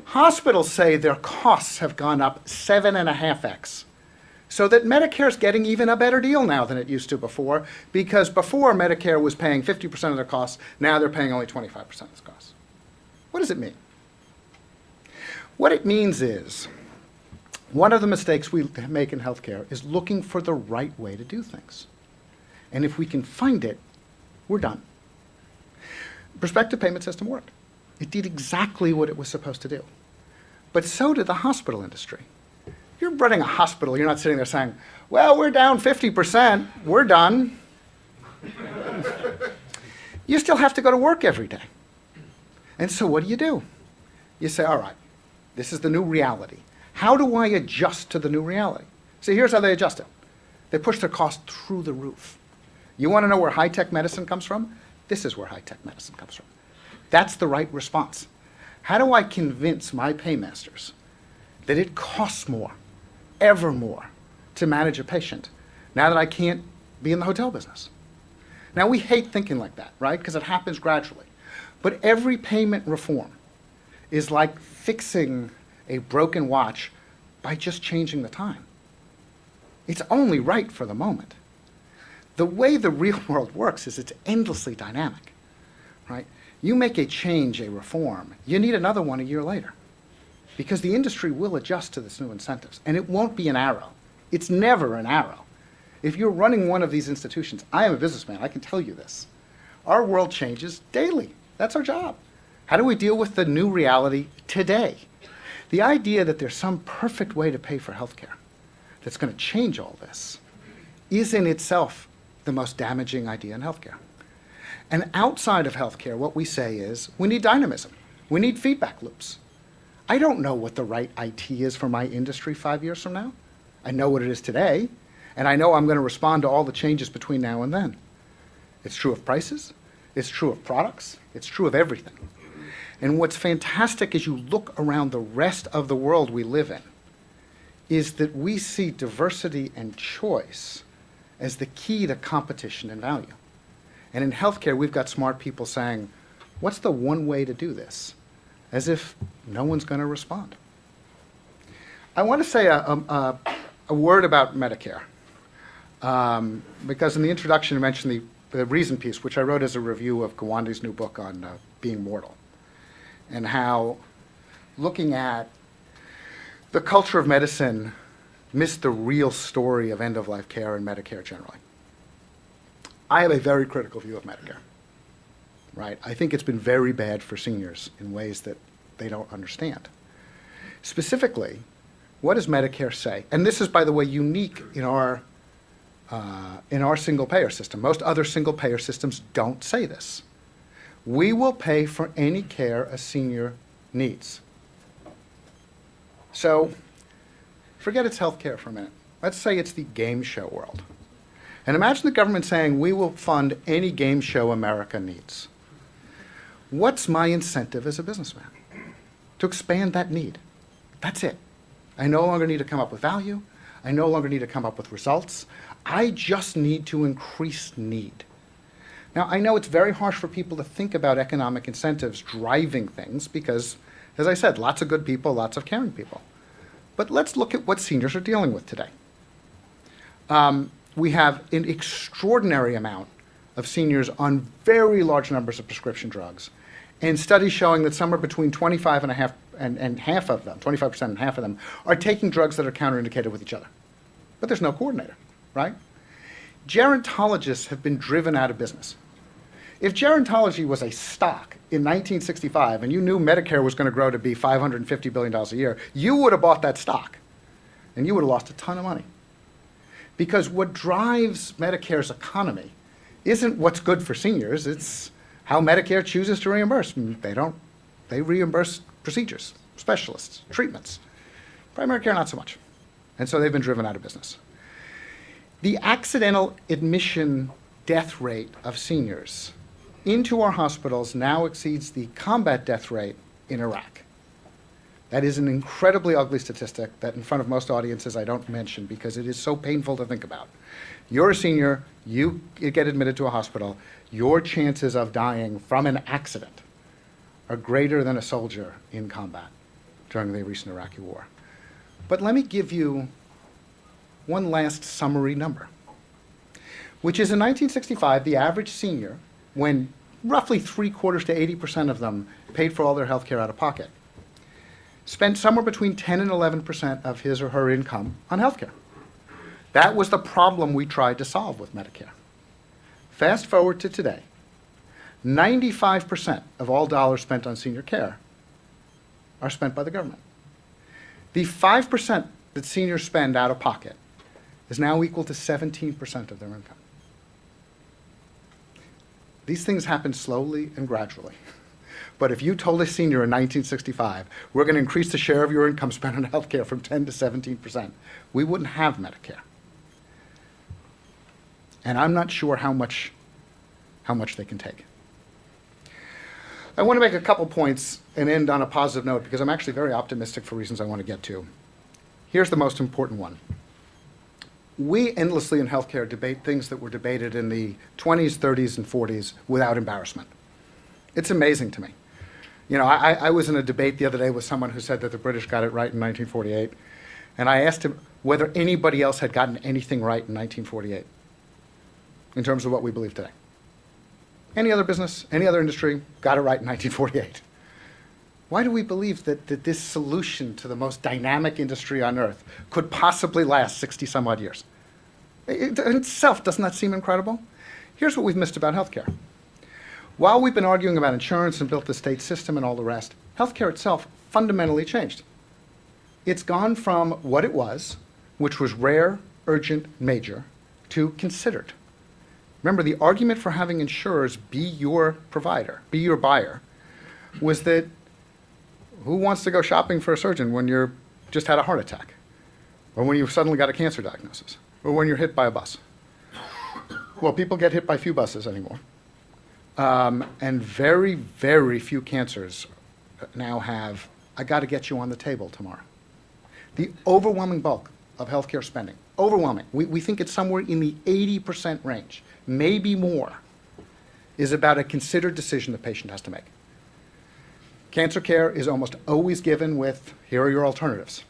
Hospitals say their costs have gone up 7.5x. So that Medicare's getting even a better deal now than it used to before, because before Medicare was paying 50% of their costs, now they're paying only 25% of its costs. What does it mean? What it means is, one of the mistakes we make in healthcare is looking for the right way to do things. And if we can find it, we're done. Prospective payment system worked. It did exactly what it was supposed to do. But so did the hospital industry. You're running a hospital, you're not sitting there saying, well, we're down 50%, we're done. You still have to go to work every day. And so what do? You say, all right, this is the new reality. How do I adjust to the new reality? See, here's how they adjust it. They push their costs through the roof. You want to know where high-tech medicine comes from? This is where high-tech medicine comes from. That's the right response. How do I convince my paymasters that it costs more, ever more, to manage a patient now that I can't be in the hotel business? Now, we hate thinking like that, right? Because it happens gradually. But every payment reform is like fixing a broken watch by just changing the time. It's only right for the moment. The way the real world works is it's endlessly dynamic, right? You make a change, a reform, you need another one a year later, because the industry will adjust to this new incentives, and it won't be an arrow. It's never an arrow. If you're running one of these institutions, I am a businessman, I can tell you this. Our world changes daily. That's our job. How do we deal with the new reality today? The idea that there's some perfect way to pay for healthcare that's going to change all this is in itself the most damaging idea in healthcare. And outside of healthcare, what we say is we need dynamism. We need feedback loops. I don't know what the right IT is for my industry 5 years from now. I know what it is today, and I know I'm going to respond to all the changes between now and then. It's true of prices. It's true of products. It's true of everything. And what's fantastic is you look around the rest of the world we live in. is that we see diversity and choice as the key to competition and value. And in healthcare, we've got smart people saying, what's the one way to do this? As if no one's going to respond. I want to say a word about Medicare. Because in the introduction, I mentioned the reason piece, which I wrote as a review of Gawande's new book on being mortal, and how looking at the culture of medicine missed the real story of end-of-life care and Medicare generally. I have a very critical view of Medicare, right? I think it's been very bad for seniors in ways that they don't understand. Specifically, what does Medicare say? And this is, by the way, unique in our single-payer system. Most other single-payer systems don't say this. We will pay for any care a senior needs. So forget it's healthcare for a minute. Let's say it's the game show world. And imagine the government saying, we will fund any game show America needs. What's my incentive as a businessman? To expand that need. That's it. I no longer need to come up with value. I no longer need to come up with results. I just need to increase need. Now, I know it's very harsh for people to think about economic incentives driving things because, as I said, lots of good people, lots of caring people. But let's look at what seniors are dealing with today. We have an extraordinary amount of seniors on very large numbers of prescription drugs, and studies showing that somewhere between 25% and half of them are taking drugs that are counterindicated with each other. But there's no coordinator, right? Gerontologists have been driven out of business. If gerontology was a stock in 1965 and you knew Medicare was going to grow to be $550 billion a year, you would have bought that stock and you would have lost a ton of money. Because what drives Medicare's economy isn't what's good for seniors, it's how Medicare chooses to reimburse. They reimburse procedures, specialists, treatments. Primary care, not so much. And so they've been driven out of business. The accidental admission death rate of seniors into our hospitals now exceeds the combat death rate in Iraq. That is an incredibly ugly statistic that in front of most audiences I don't mention because it is so painful to think about. You're a senior, you get admitted to a hospital, your chances of dying from an accident are greater than a soldier in combat during the recent Iraqi war. But let me give you one last summary number, which is in 1965, the average senior, when roughly 3/4 to 80% of them paid for all their health care out of pocket, spent somewhere between 10 and 11% of his or her income on health care. That was the problem we tried to solve with Medicare. Fast forward to today, 95% of all dollars spent on senior care are spent by the government. The 5% that seniors spend out of pocket is now equal to 17% of their income. These things happen slowly and gradually. But if you told a senior in 1965, we're going to increase the share of your income spent on health care from 10 to 17%, we wouldn't have Medicare. And I'm not sure how much they can take. I want to make a couple points and end on a positive note because I'm actually very optimistic for reasons I want to get to. Here's the most important one. We endlessly in healthcare debate things that were debated in the 20s, 30s, and 40s without embarrassment. It's amazing to me. You know, I was in a debate the other day with someone who said that the British got it right in 1948, and I asked him whether anybody else had gotten anything right in 1948 in terms of what we believe today. Any other business, any other industry got it right in 1948. Why do we believe that this solution to the most dynamic industry on earth could possibly last 60 some odd years? In itself, doesn't that seem incredible? Here's what we've missed about healthcare. While we've been arguing about insurance and built the state system and all the rest, healthcare itself fundamentally changed. It's gone from what it was, which was rare, urgent, major, to considered. Remember, the argument for having insurers be your provider, be your buyer, was that who wants to go shopping for a surgeon when you're just had a heart attack? Or when you've suddenly got a cancer diagnosis? Or when you're hit by a bus? Well, people get hit by few buses anymore. And very, very few cancers now have, I got to get you on the table tomorrow. The overwhelming bulk of healthcare spending, overwhelming, we think it's somewhere in the 80% range, maybe more, is about a considered decision the patient has to make. Cancer care is almost always given with, here are your alternatives.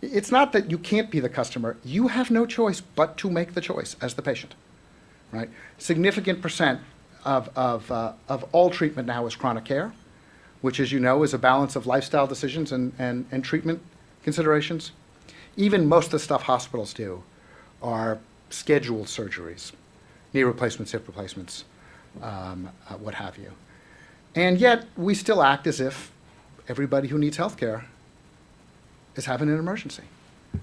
It's not that you can't be the customer. You have no choice but to make the choice as the patient, right? Significant percent of all treatment now is chronic care, which, as you know, is a balance of lifestyle decisions and treatment considerations. Even most of the stuff hospitals do are scheduled surgeries, knee replacements, hip replacements, what have you. And yet, we still act as if everybody who needs health care is having an emergency.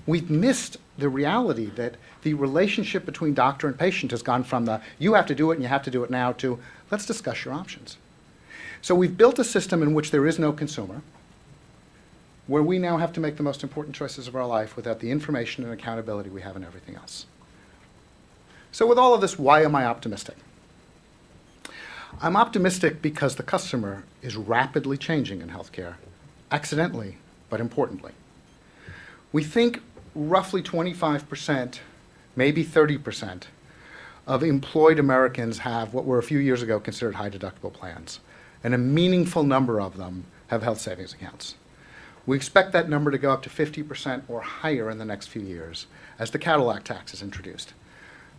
We've missed the reality that the relationship between doctor and patient has gone from the, you have to do it and you have to do it now, to, let's discuss your options. So we've built a system in which there is no consumer, where we now have to make the most important choices of our life without the information and accountability we have in everything else. So with all of this, why am I optimistic? I'm optimistic because the customer is rapidly changing in healthcare, accidentally, but importantly. We think roughly 25%, maybe 30% of employed Americans have what were a few years ago considered high deductible plans, and a meaningful number of them have health savings accounts. We expect that number to go up to 50% or higher in the next few years as the Cadillac tax is introduced.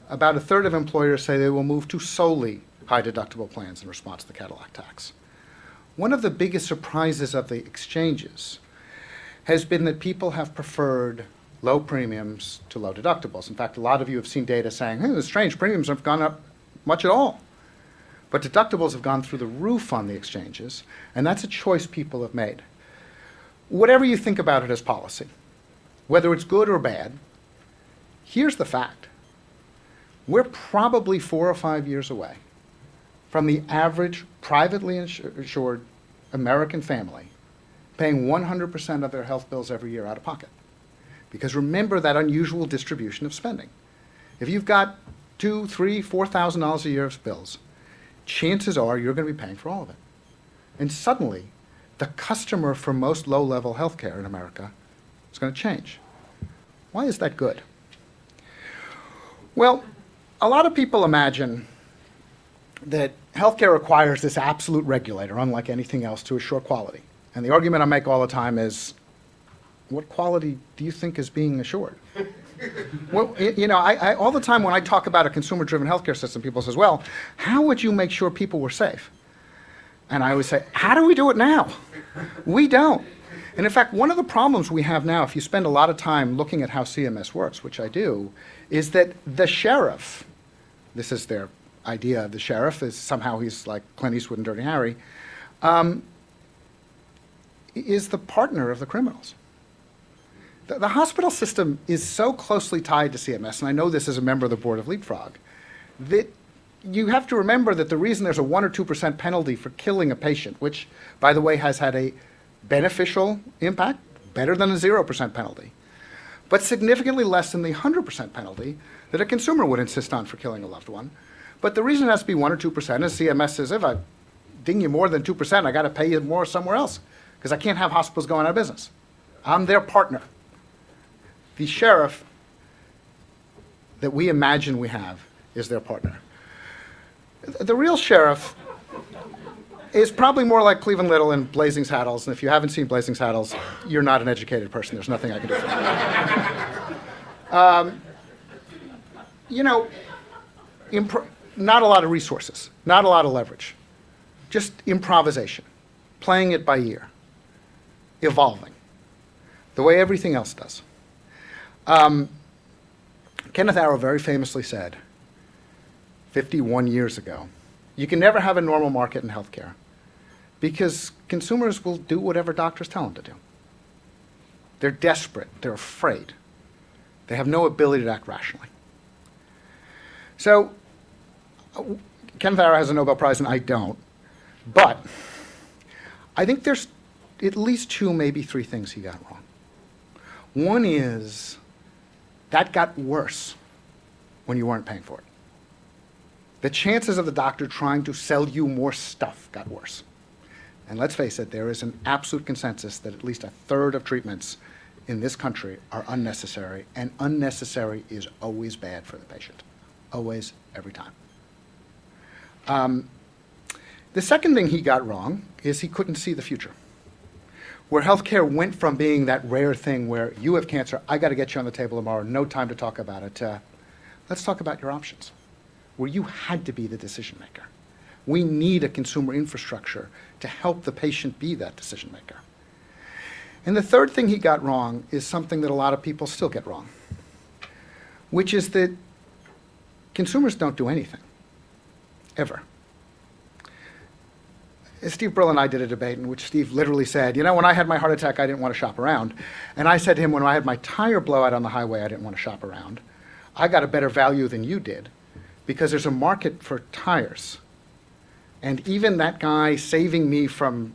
About a third of employers say they will move to solely high deductible plans in response to the Cadillac tax. One of the biggest surprises of the exchanges has been that people have preferred low premiums to low deductibles. In fact, a lot of you have seen data saying, hey, it's strange, premiums have gone up much at all. But deductibles have gone through the roof on the exchanges, and that's a choice people have made. Whatever you think about it as policy, whether it's good or bad, here's the fact. We're probably 4 or 5 years away from the average privately insured American family paying 100% of their health bills every year out of pocket. Because remember that unusual distribution of spending. If you've got $2,000, $3,000, $4,000 a year of bills, chances are you're going to be paying for all of it. And suddenly, the customer for most low-level health care in America is going to change. Why is that good? Well, a lot of people imagine that healthcare requires this absolute regulator, unlike anything else, to assure quality. And the argument I make all the time is, what quality do you think is being assured? Well, you know, I all the time when I talk about a consumer-driven healthcare system, people say, well, how would you make sure people were safe? And I always say, how do we do it now? We don't. And in fact, one of the problems we have now, if you spend a lot of time looking at how CMS works, which I do, is that the sheriff, this is their idea of the sheriff, is somehow he's like Clint Eastwood and Dirty Harry, is the partner of the criminals. The hospital system is so closely tied to CMS, and I know this as a member of the board of Leapfrog, that you have to remember that the reason there's a 1 or 2% penalty for killing a patient, which, by the way, has had a beneficial impact, better than a 0% penalty, but significantly less than the 100% penalty that a consumer would insist on for killing a loved one. But the reason it has to be 1 or 2% is CMS says, if I ding you more than 2%, I got to pay you more somewhere else, because I can't have hospitals going out of business. I'm their partner. The sheriff that we imagine we have is their partner. The real sheriff is probably more like Cleveland Little in Blazing Saddles, and if you haven't seen Blazing Saddles, you're not an educated person. There's nothing I can do for you. You know, not a lot of resources, not a lot of leverage, just improvisation, playing it by ear, evolving, the way everything else does. Kenneth Arrow very famously said, 51 years ago, you can never have a normal market in healthcare because consumers will do whatever doctors tell them to do. They're desperate. They're afraid. They have no ability to act rationally. So, Kenneth Arrow has a Nobel Prize and I don't, but I think there's at least 2, maybe 3 things he got wrong. One is that got worse when you weren't paying for it. The chances of the doctor trying to sell you more stuff got worse. And let's face it, there is an absolute consensus that at least a third of treatments in this country are unnecessary, and unnecessary is always bad for the patient. Always, every time. The second thing he got wrong is he couldn't see the future. Where healthcare went from being that rare thing where you have cancer, I got to get you on the table tomorrow, no time to talk about it, let's talk about your options, where you had to be the decision maker. We need a consumer infrastructure to help the patient be that decision maker. And the third thing he got wrong is something that a lot of people still get wrong, which is that consumers don't do anything, ever. Steve Brill and I did a debate in which Steve literally said, when I had my heart attack, I didn't want to shop around. And I said to him, when I had my tire blowout on the highway, I didn't want to shop around. I got a better value than you did because there's a market for tires. And even that guy saving me from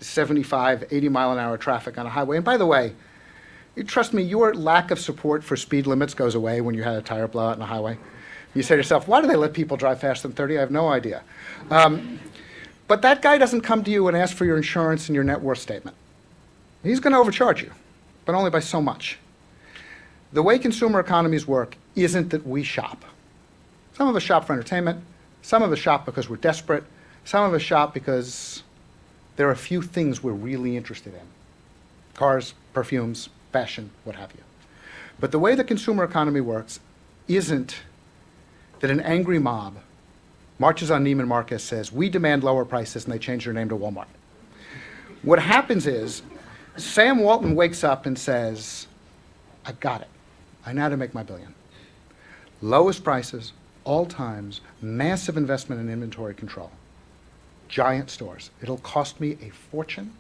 75, 80 mile an hour traffic on a highway. And by the way, trust me, your lack of support for speed limits goes away when you had a tire blowout on a highway. You say to yourself, why do they let people drive faster than 30? I have no idea. But that guy doesn't come to you and ask for your insurance and your net worth statement. He's going to overcharge you, but only by so much. The way consumer economies work isn't that we shop. Some of us shop for entertainment. Some of us shop because we're desperate. Some of us shop because there are a few things we're really interested in. Cars, perfumes, fashion, what have you. But the way the consumer economy works isn't that an angry mob marches on Neiman Marcus, says, we demand lower prices, and they change their name to Walmart. What happens is Sam Walton wakes up and says, I got it. I know how to make my billion. Lowest prices, all times, massive investment in inventory control. Giant stores. It'll cost me a fortune.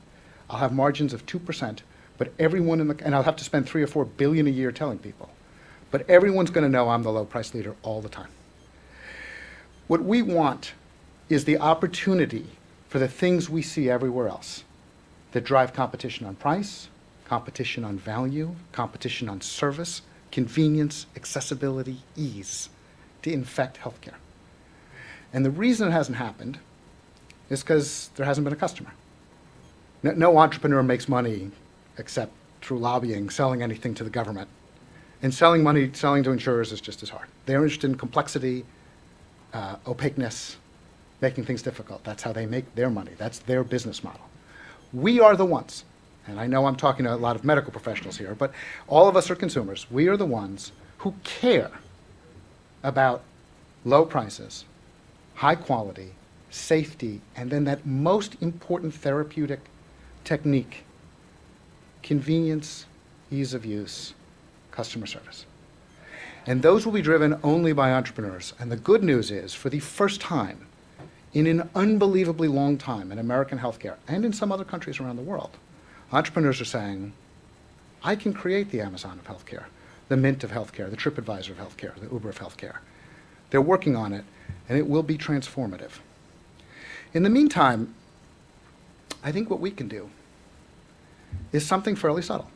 I'll have margins of 2%, but everyone and I'll have to spend $3 or $4 billion a year telling people. But everyone's going to know I'm the low price leader all the time. What we want is the opportunity for the things we see everywhere else that drive competition on price, competition on value, competition on service, convenience, accessibility, ease, to infect healthcare. And the reason it hasn't happened is because there hasn't been a customer. No entrepreneur makes money except through lobbying, selling anything to the government. And selling to insurers is just as hard. They're interested in complexity, opaqueness, making things difficult. That's how they make their money. That's their business model. We are the ones, and I know I'm talking to a lot of medical professionals here, but all of us are consumers. We are the ones who care about low prices, high quality, safety, and then that most important therapeutic technique, convenience, ease of use, customer service. And those will be driven only by entrepreneurs. And the good news is, for the first time in an unbelievably long time in American healthcare and in some other countries around the world, entrepreneurs are saying, I can create the Amazon of healthcare, the Mint of healthcare, the TripAdvisor of healthcare, the Uber of healthcare. They're working on it, and it will be transformative. In the meantime, I think what we can do is something fairly subtle,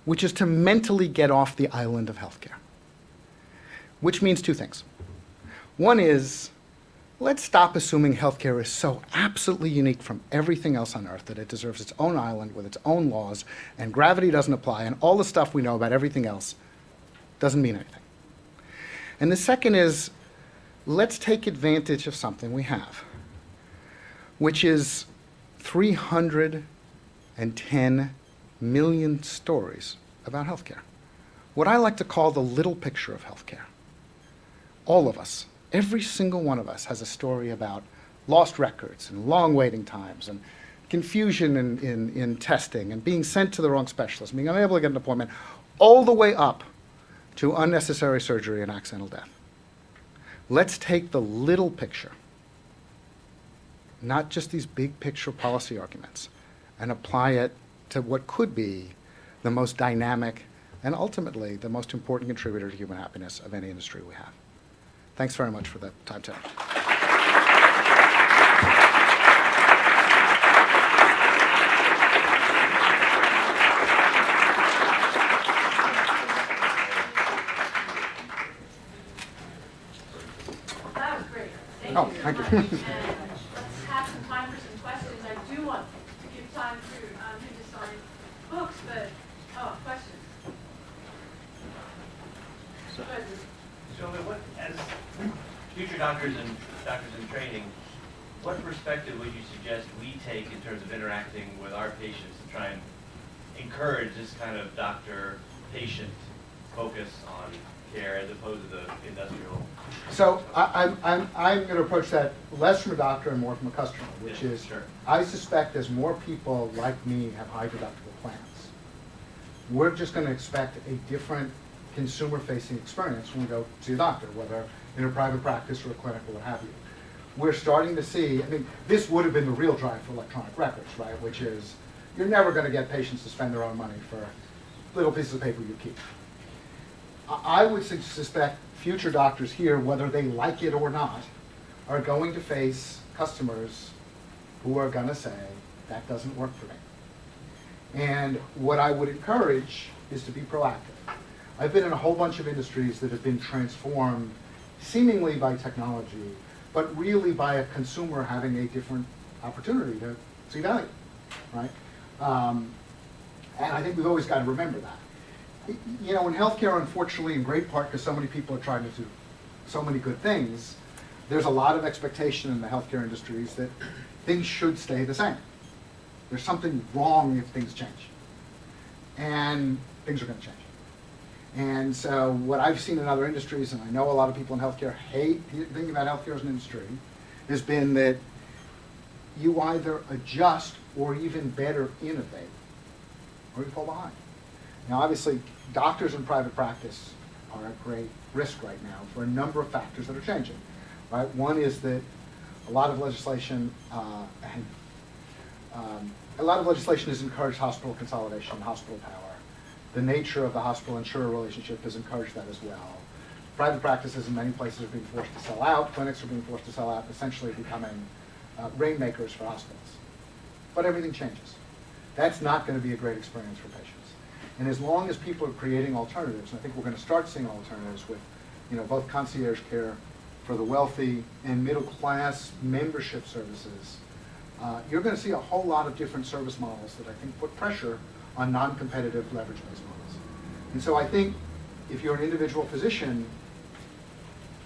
which is to mentally get off the island of healthcare. Which means two things. One is, let's stop assuming healthcare is so absolutely unique from everything else on earth that it deserves its own island with its own laws, and gravity doesn't apply, and all the stuff we know about everything else doesn't mean anything. And the second is, let's take advantage of something we have, which is 310 million stories about healthcare. What I like to call the little picture of healthcare. All of us, every single one of us has a story about lost records and long waiting times and confusion in testing and being sent to the wrong specialist, being unable to get an appointment, all the way up to unnecessary surgery and accidental death. Let's take the little picture, not just these big picture policy arguments, and apply it to what could be the most dynamic and ultimately the most important contributor to human happiness of any industry we have. Thanks very much for the time today. That was great. Thank Oh, you. thank you. And let's have some time for some questions. I do want to give time for him to sign books, but doctors in training, what perspective would you suggest we take in terms of interacting with our patients to try and encourage this kind of doctor-patient focus on care as opposed to the industrial? So I'm going to approach that less from a doctor and more from a customer, which is, sure. I suspect as more people like me have high deductible plans, we're just going to expect a different consumer-facing experience when we go see a doctor, whether in a private practice or a clinic or what have you. We're starting to see, I mean, this would have been the real drive for electronic records, right? Which is, you're never going to get patients to spend their own money for little pieces of paper you keep. I would suspect future doctors here, whether they like it or not, are going to face customers who are going to say, that doesn't work for me. And what I would encourage is to be proactive. I've been in a whole bunch of industries that have been transformed seemingly by technology, but really by a consumer having a different opportunity to see value, right? And I think we've always got to remember that. You know, in healthcare, unfortunately, in great part because so many people are trying to do so many good things, there's a lot of expectation in the healthcare industries that things should stay the same. There's something wrong if things change. And things are going to change. And so what I've seen in other industries, and I know a lot of people in healthcare hate thinking about healthcare as an industry, has been that you either adjust or even better innovate, or you fall behind. Now obviously, doctors in private practice are at great risk right now for a number of factors that are changing. Right? One is that a lot of legislation has encouraged hospital consolidation, hospital power. The nature of the hospital-insurer relationship has encouraged that as well. Private practices in many places are being forced to sell out. Clinics are being forced to sell out, essentially becoming rainmakers for hospitals. But everything changes. That's not going to be a great experience for patients. And as long as people are creating alternatives, and I think we're going to start seeing alternatives with, you know, both concierge care for the wealthy and middle-class membership services, you're going to see a whole lot of different service models that I think put pressure on non-competitive leverage-based models. And so I think if you're an individual physician,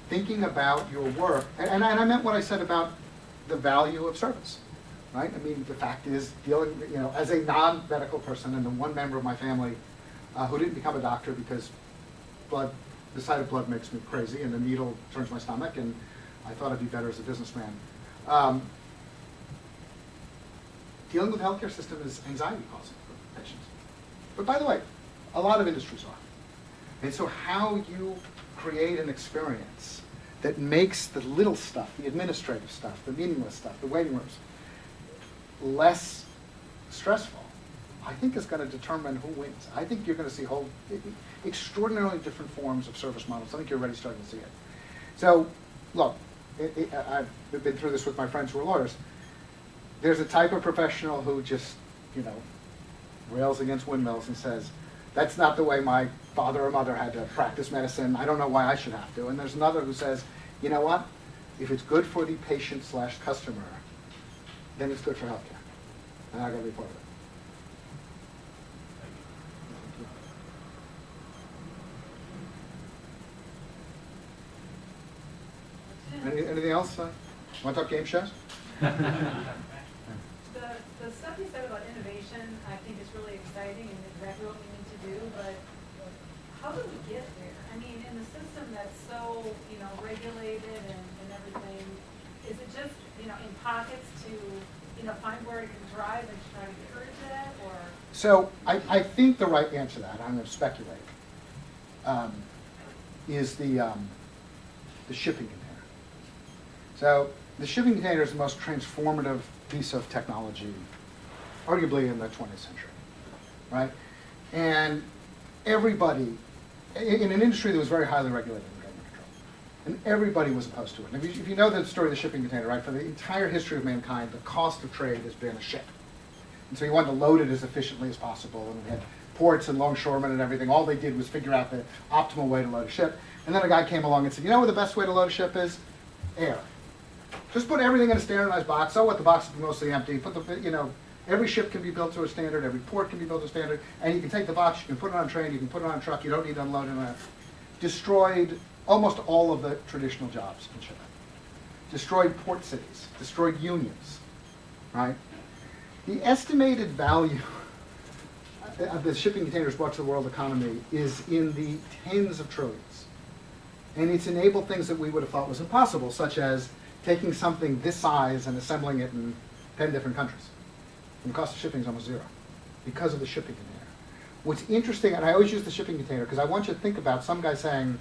thinking about your work, and I meant what I said about the value of service, right? I mean, the fact is, dealing, you know, as a non-medical person, and the one member of my family who didn't become a doctor because the sight of blood makes me crazy, and the needle turns my stomach, and I thought I'd be better as a businessman. Dealing with the healthcare system is anxiety-causing for patients. But by the way, a lot of industries are. And so how you create an experience that makes the little stuff, the administrative stuff, the meaningless stuff, the waiting rooms, less stressful, I think is going to determine who wins. I think you're going to see whole extraordinarily different forms of service models. I think you're already starting to see it. So, look, I've been through this with my friends who are lawyers. There's a type of professional who just, you know, rails against windmills and says, that's not the way my father or mother had to practice medicine. I don't know why I should have to. And there's another who says, you know what? If it's good for the patient/customer, then it's good for healthcare. And I got to be part of it. Anything else? Want to talk game shows? The stuff you said about innovation, I think is really exciting and exactly what we need to do, but how do we get there? I mean, in a system that's so, you know, regulated and everything, is it just, you know, in pockets to, you know, find where it can thrive and try to encourage that, or? So I think the right answer to that, I'm going to speculate, is the shipping container. So the shipping container is the most transformative piece of technology, arguably in the 20th century, right? And everybody, in an industry that was very highly regulated and government controlled, and everybody was opposed to it. And if you know the story of the shipping container, right, for the entire history of mankind, the cost of trade has been a ship. And so you wanted to load it as efficiently as possible, and we had ports and longshoremen and everything. All they did was figure out the optimal way to load a ship. And then a guy came along and said, you know what the best way to load a ship is? Air. Just put everything in a standardized box. So what, the box will be mostly empty. Put the, you know, every ship can be built to a standard. Every port can be built to a standard. And you can take the box, you can put it on a train, you can put it on a truck. You don't need to unload it. Destroyed almost all of the traditional jobs in shipping. destroyed port cities, destroyed unions, right? The estimated value of the shipping containers brought to the world economy is in the tens of trillions. And it's enabled things that we would have thought was impossible, such as taking something this size and assembling it in 10 different countries. And the cost of shipping is almost zero because of the shipping container. What's interesting, and I always use the shipping container because I want you to think about some guy saying,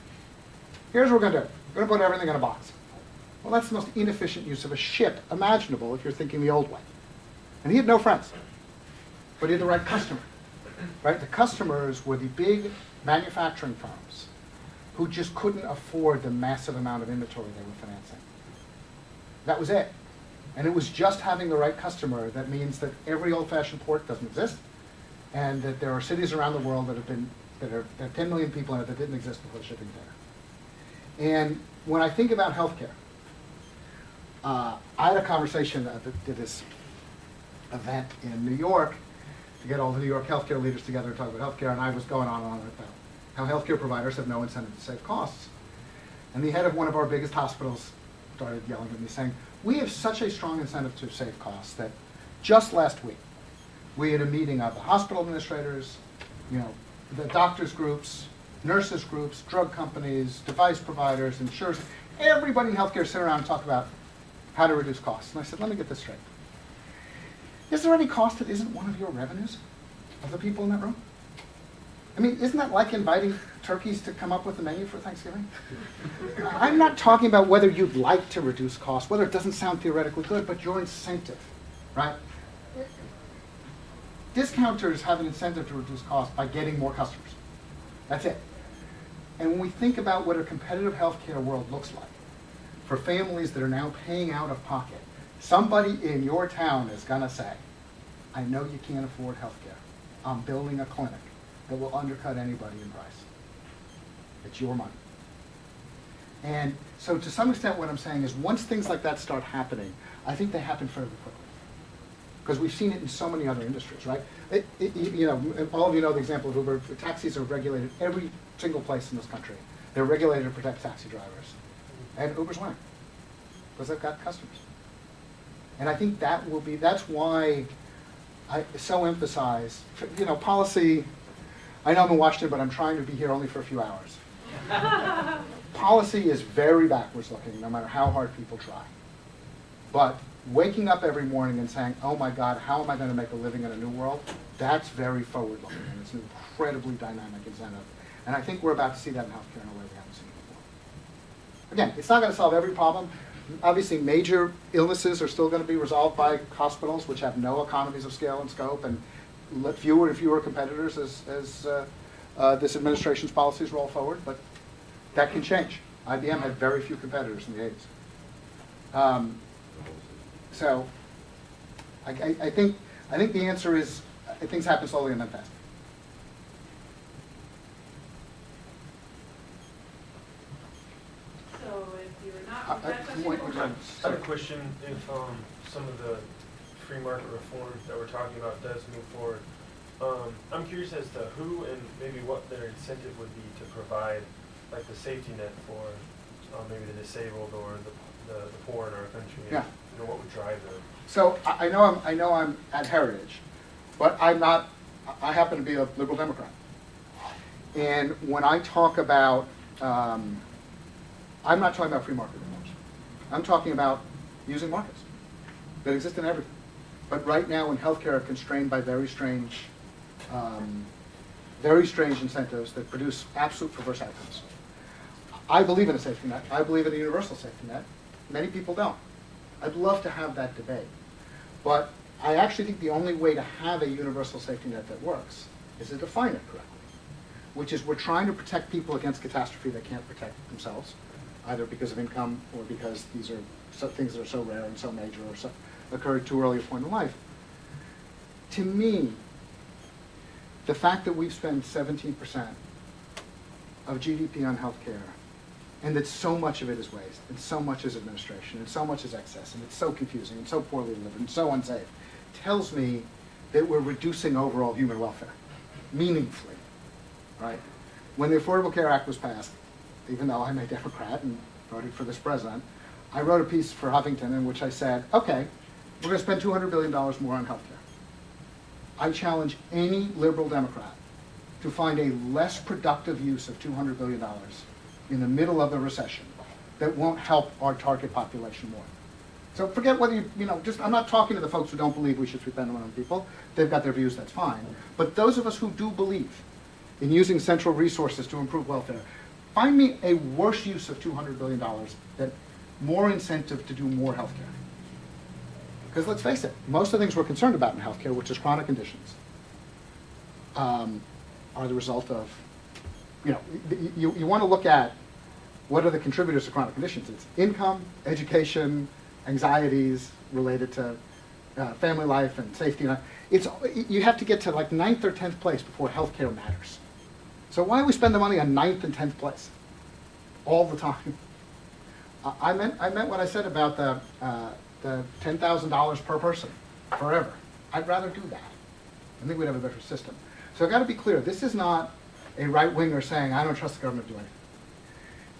here's what we're going to do. We're going to put everything in a box. Well, that's the most inefficient use of a ship imaginable if you're thinking the old way. And he had no friends, but he had the right customer. Right? The customers were the big manufacturing firms who just couldn't afford the massive amount of inventory they were financing. That was it. And it was just having the right customer that means that every old-fashioned port doesn't exist, and that there are cities around the world that have 10 million people in it that didn't exist before the shipping container. And when I think about healthcare, I had a conversation at this event in New York to get all the New York healthcare leaders together to talk about healthcare, and I was going on and on about how healthcare providers have no incentive to save costs. And the head of one of our biggest hospitals started yelling at me saying, we have such a strong incentive to save costs that just last week, we had a meeting of the hospital administrators, the doctors groups, nurses groups, drug companies, device providers, insurers, everybody in healthcare sit around and talk about how to reduce costs. And I said, let me get this straight. Is there any cost that isn't one of your revenues of the people in that room? I mean, isn't that like inviting turkeys to come up with a menu for Thanksgiving? I'm not talking about whether you'd like to reduce costs, whether it doesn't sound theoretically good, but your incentive, right? Discounters have an incentive to reduce costs by getting more customers. That's it. And when we think about what a competitive healthcare world looks like, for families that are now paying out of pocket, somebody in your town is going to say, I know you can't afford healthcare. I'm building a clinic that will undercut anybody in price. It's your money. And so to some extent what I'm saying is once things like that start happening, I think they happen fairly quickly. Because we've seen it in so many other industries, right? All of you know the example of Uber. Taxis are regulated every single place in this country. They're regulated to protect taxi drivers. And Uber's winning. Because they've got customers. And I think that's why I so emphasize, policy. I know I'm in Washington, but I'm trying to be here only for a few hours. Policy is very backwards looking, no matter how hard people try. But waking up every morning and saying, oh my God, how am I going to make a living in a new world? That's very forward looking, and it's an incredibly dynamic incentive. And I think we're about to see that in healthcare in a way we haven't seen it before. Again, it's not going to solve every problem. Obviously, major illnesses are still going to be resolved by hospitals, which have no economies of scale and scope, and fewer and fewer competitors as this administration's policies roll forward. But that can change. IBM had very few competitors in the 80s. So I think the answer is things happen slowly and then fast. So if you're not, that question I have a question if some of the free market reform that we're talking about does move forward. I'm curious as to who and maybe what their incentive would be to provide like the safety net for maybe the disabled or the poor in our country. Yeah. And, what would drive them? So I know I'm at Heritage, but I'm not. I happen to be a liberal Democrat. And when I talk about, I'm not talking about free market reforms. I'm talking about using markets that exist in everything. But right now in healthcare are constrained by very strange incentives that produce absolute perverse outcomes. I believe in a safety net. I believe in a universal safety net. Many people don't. I'd love to have that debate. But I actually think the only way to have a universal safety net that works is to define it correctly, which is we're trying to protect people against catastrophe that can't protect themselves, either because of income or because these are things that are so rare and so major or so occur at too early a point in life. To me, the fact that we've spent 17% of GDP on healthcare, and that so much of it is waste, and so much is administration, and so much is excess, and it's so confusing, and so poorly delivered, and so unsafe, tells me that we're reducing overall human welfare, meaningfully, right? When the Affordable Care Act was passed, even though I'm a Democrat and voted for this president, I wrote a piece for Huffington in which I said, okay, we're going to spend $200 billion more on healthcare. I challenge any liberal Democrat to find a less productive use of $200 billion in the middle of the recession that won't help our target population more. So forget whether I'm not talking to the folks who don't believe we should spend money on people. They've got their views, that's fine. But those of us who do believe in using central resources to improve welfare, find me a worse use of $200 billion than more incentive to do more healthcare. Because let's face it, most of the things we're concerned about in healthcare, which is chronic conditions, are the result of, you want to look at what are the contributors to chronic conditions. It's income, education, anxieties related to family life and safety. You have to get to like 9th or 10th place before healthcare matters. So why do we spend the money on 9th and 10th place all the time? I meant what I said about the $10,000 per person forever. I'd rather do that. I think we'd have a better system. So I've got to be clear, this is not a right-winger saying, I don't trust the government to do anything.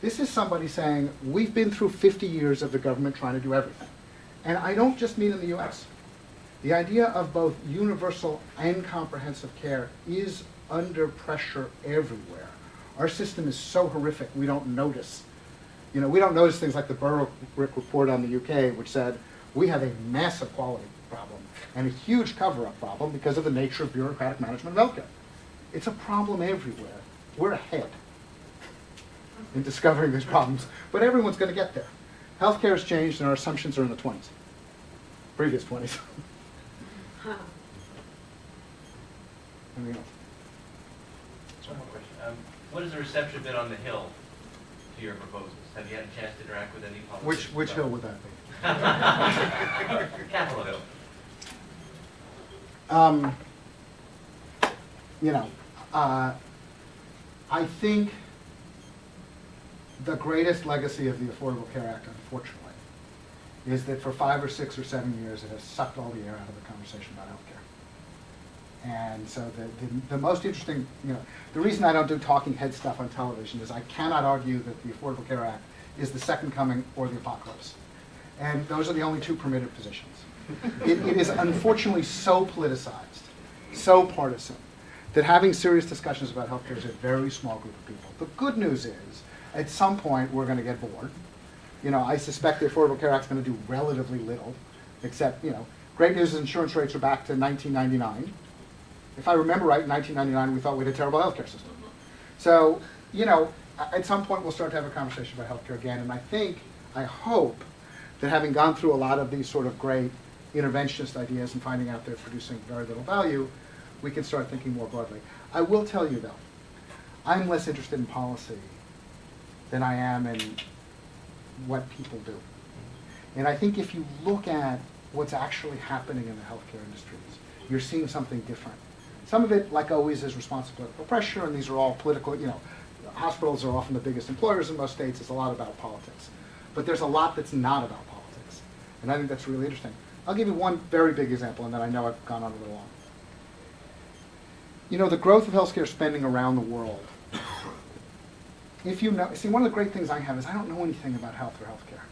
This is somebody saying, we've been through 50 years of the government trying to do everything. And I don't just mean in the US. The idea of both universal and comprehensive care is under pressure everywhere. Our system is so horrific, we don't notice. We don't notice things like the Berwick report on the UK, which said, we have a massive quality problem and a huge cover-up problem because of the nature of bureaucratic management of healthcare. It's a problem everywhere. We're ahead in discovering these problems, but everyone's going to get there. Healthcare has changed and our assumptions are in the 20s, previous 20s. Anything else? One more question. What has the reception been on the Hill to your proposals? Have you had a chance to interact with any politicians? Which hill would that be? Capitol Hill. I think the greatest legacy of the Affordable Care Act, unfortunately, is that for 5 or 6 or 7 years it has sucked all the air out of the conversation about healthcare. And so the most interesting, the reason I don't do talking head stuff on television is I cannot argue that the Affordable Care Act is the second coming or the apocalypse. And those are the only two permitted positions. It is unfortunately so politicized, so partisan, that having serious discussions about healthcare is a very small group of people. The good news is, at some point, we're going to get bored. I suspect the Affordable Care Act is going to do relatively little, except, great news is insurance rates are back to 1999. If I remember right, in 1999, we thought we had a terrible healthcare system. So, at some point, we'll start to have a conversation about healthcare again. And I hope that having gone through a lot of these sort of great interventionist ideas and finding out they're producing very little value, we can start thinking more broadly. I will tell you, though, I'm less interested in policy than I am in what people do. And I think if you look at what's actually happening in the healthcare industries, you're seeing something different. Some of it, like always, is response to political pressure, and these are all political, hospitals are often the biggest employers in most states. It's a lot about politics. But there's a lot that's not about politics. And I think that's really interesting. I'll give you one very big example, and then I know I've gone on a little long. The growth of healthcare spending around the world. One of the great things I have is I don't know anything about health or healthcare.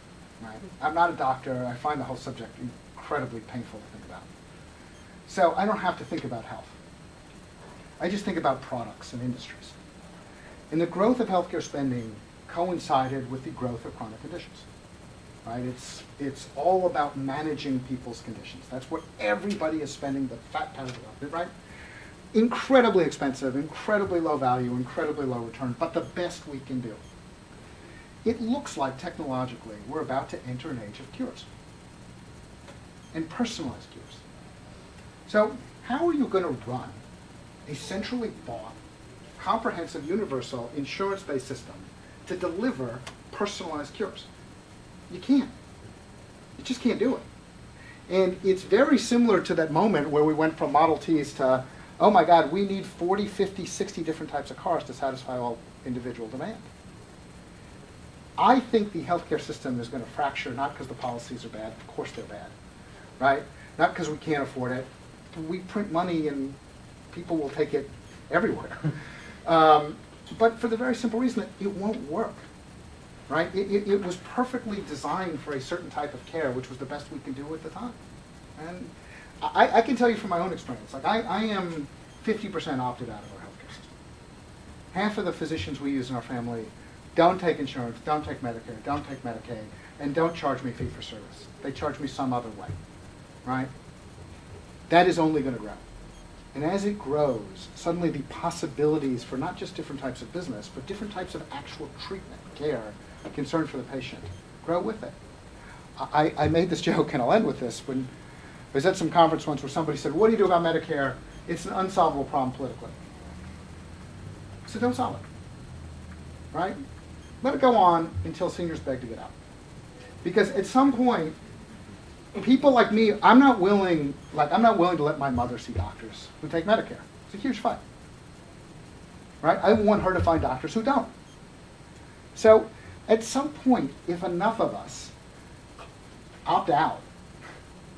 Right? I'm not a doctor. I find the whole subject incredibly painful to think about. So I don't have to think about health. I just think about products and industries. And the growth of healthcare spending coincided with the growth of chronic conditions. Right? It's all about managing people's conditions. That's what everybody is spending the fat pounds of, right? Incredibly expensive, incredibly low value, incredibly low return, but the best we can do. It looks like technologically we're about to enter an age of cures and personalized cures. So how are you going to run a centrally bought, comprehensive, universal, insurance-based system to deliver personalized cures? You can't. You just can't do it. And it's very similar to that moment where we went from Model Ts to, oh my God, we need 40, 50, 60 different types of cars to satisfy all individual demand. I think the healthcare system is going to fracture, not because the policies are bad, of course they're bad, right? Not because we can't afford it. We print money and people will take it everywhere. But for the very simple reason that it won't work. right? It was perfectly designed for a certain type of care, which was the best we could do at the time. And I can tell you from my own experience, like I am 50% opted out of our healthcare system. Half of the physicians we use in our family don't take insurance, don't take Medicare, don't take Medicaid, and don't charge me fee for service. They charge me some other way, right? That is only going to grow. And as it grows, suddenly the possibilities for not just different types of business, but different types of actual treatment, care, concern for the patient, grow with it. I made this joke, and I'll end with this, when I was at some conference once where somebody said, what do you do about Medicare? It's an unsolvable problem politically. So don't solve it, right? Let it go on until seniors beg to get out. Because at some point, people like me, I'm not willing to let my mother see doctors who take Medicare. It's a huge fight, right? I want her to find doctors who don't. So at some point, if enough of us opt out,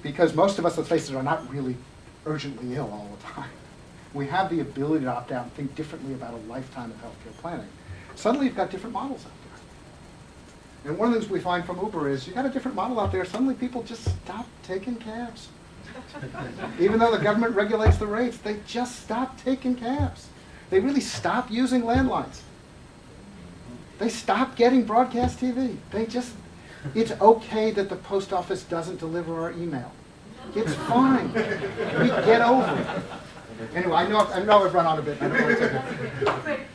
because most of us, let's face it, are not really urgently ill all the time. We have the ability to opt out and think differently about a lifetime of healthcare planning. Suddenly you've got different models out there. And one of the things we find from Uber is you got a different model out there, suddenly people just stop taking cabs. Even though the government regulates the rates, they just stop taking cabs. They really stop using landlines. They stop getting broadcast TV. It's okay that the post office doesn't deliver our email. It's fine. We get over it. Anyway, I know I've run on a bit. I don't want to take it.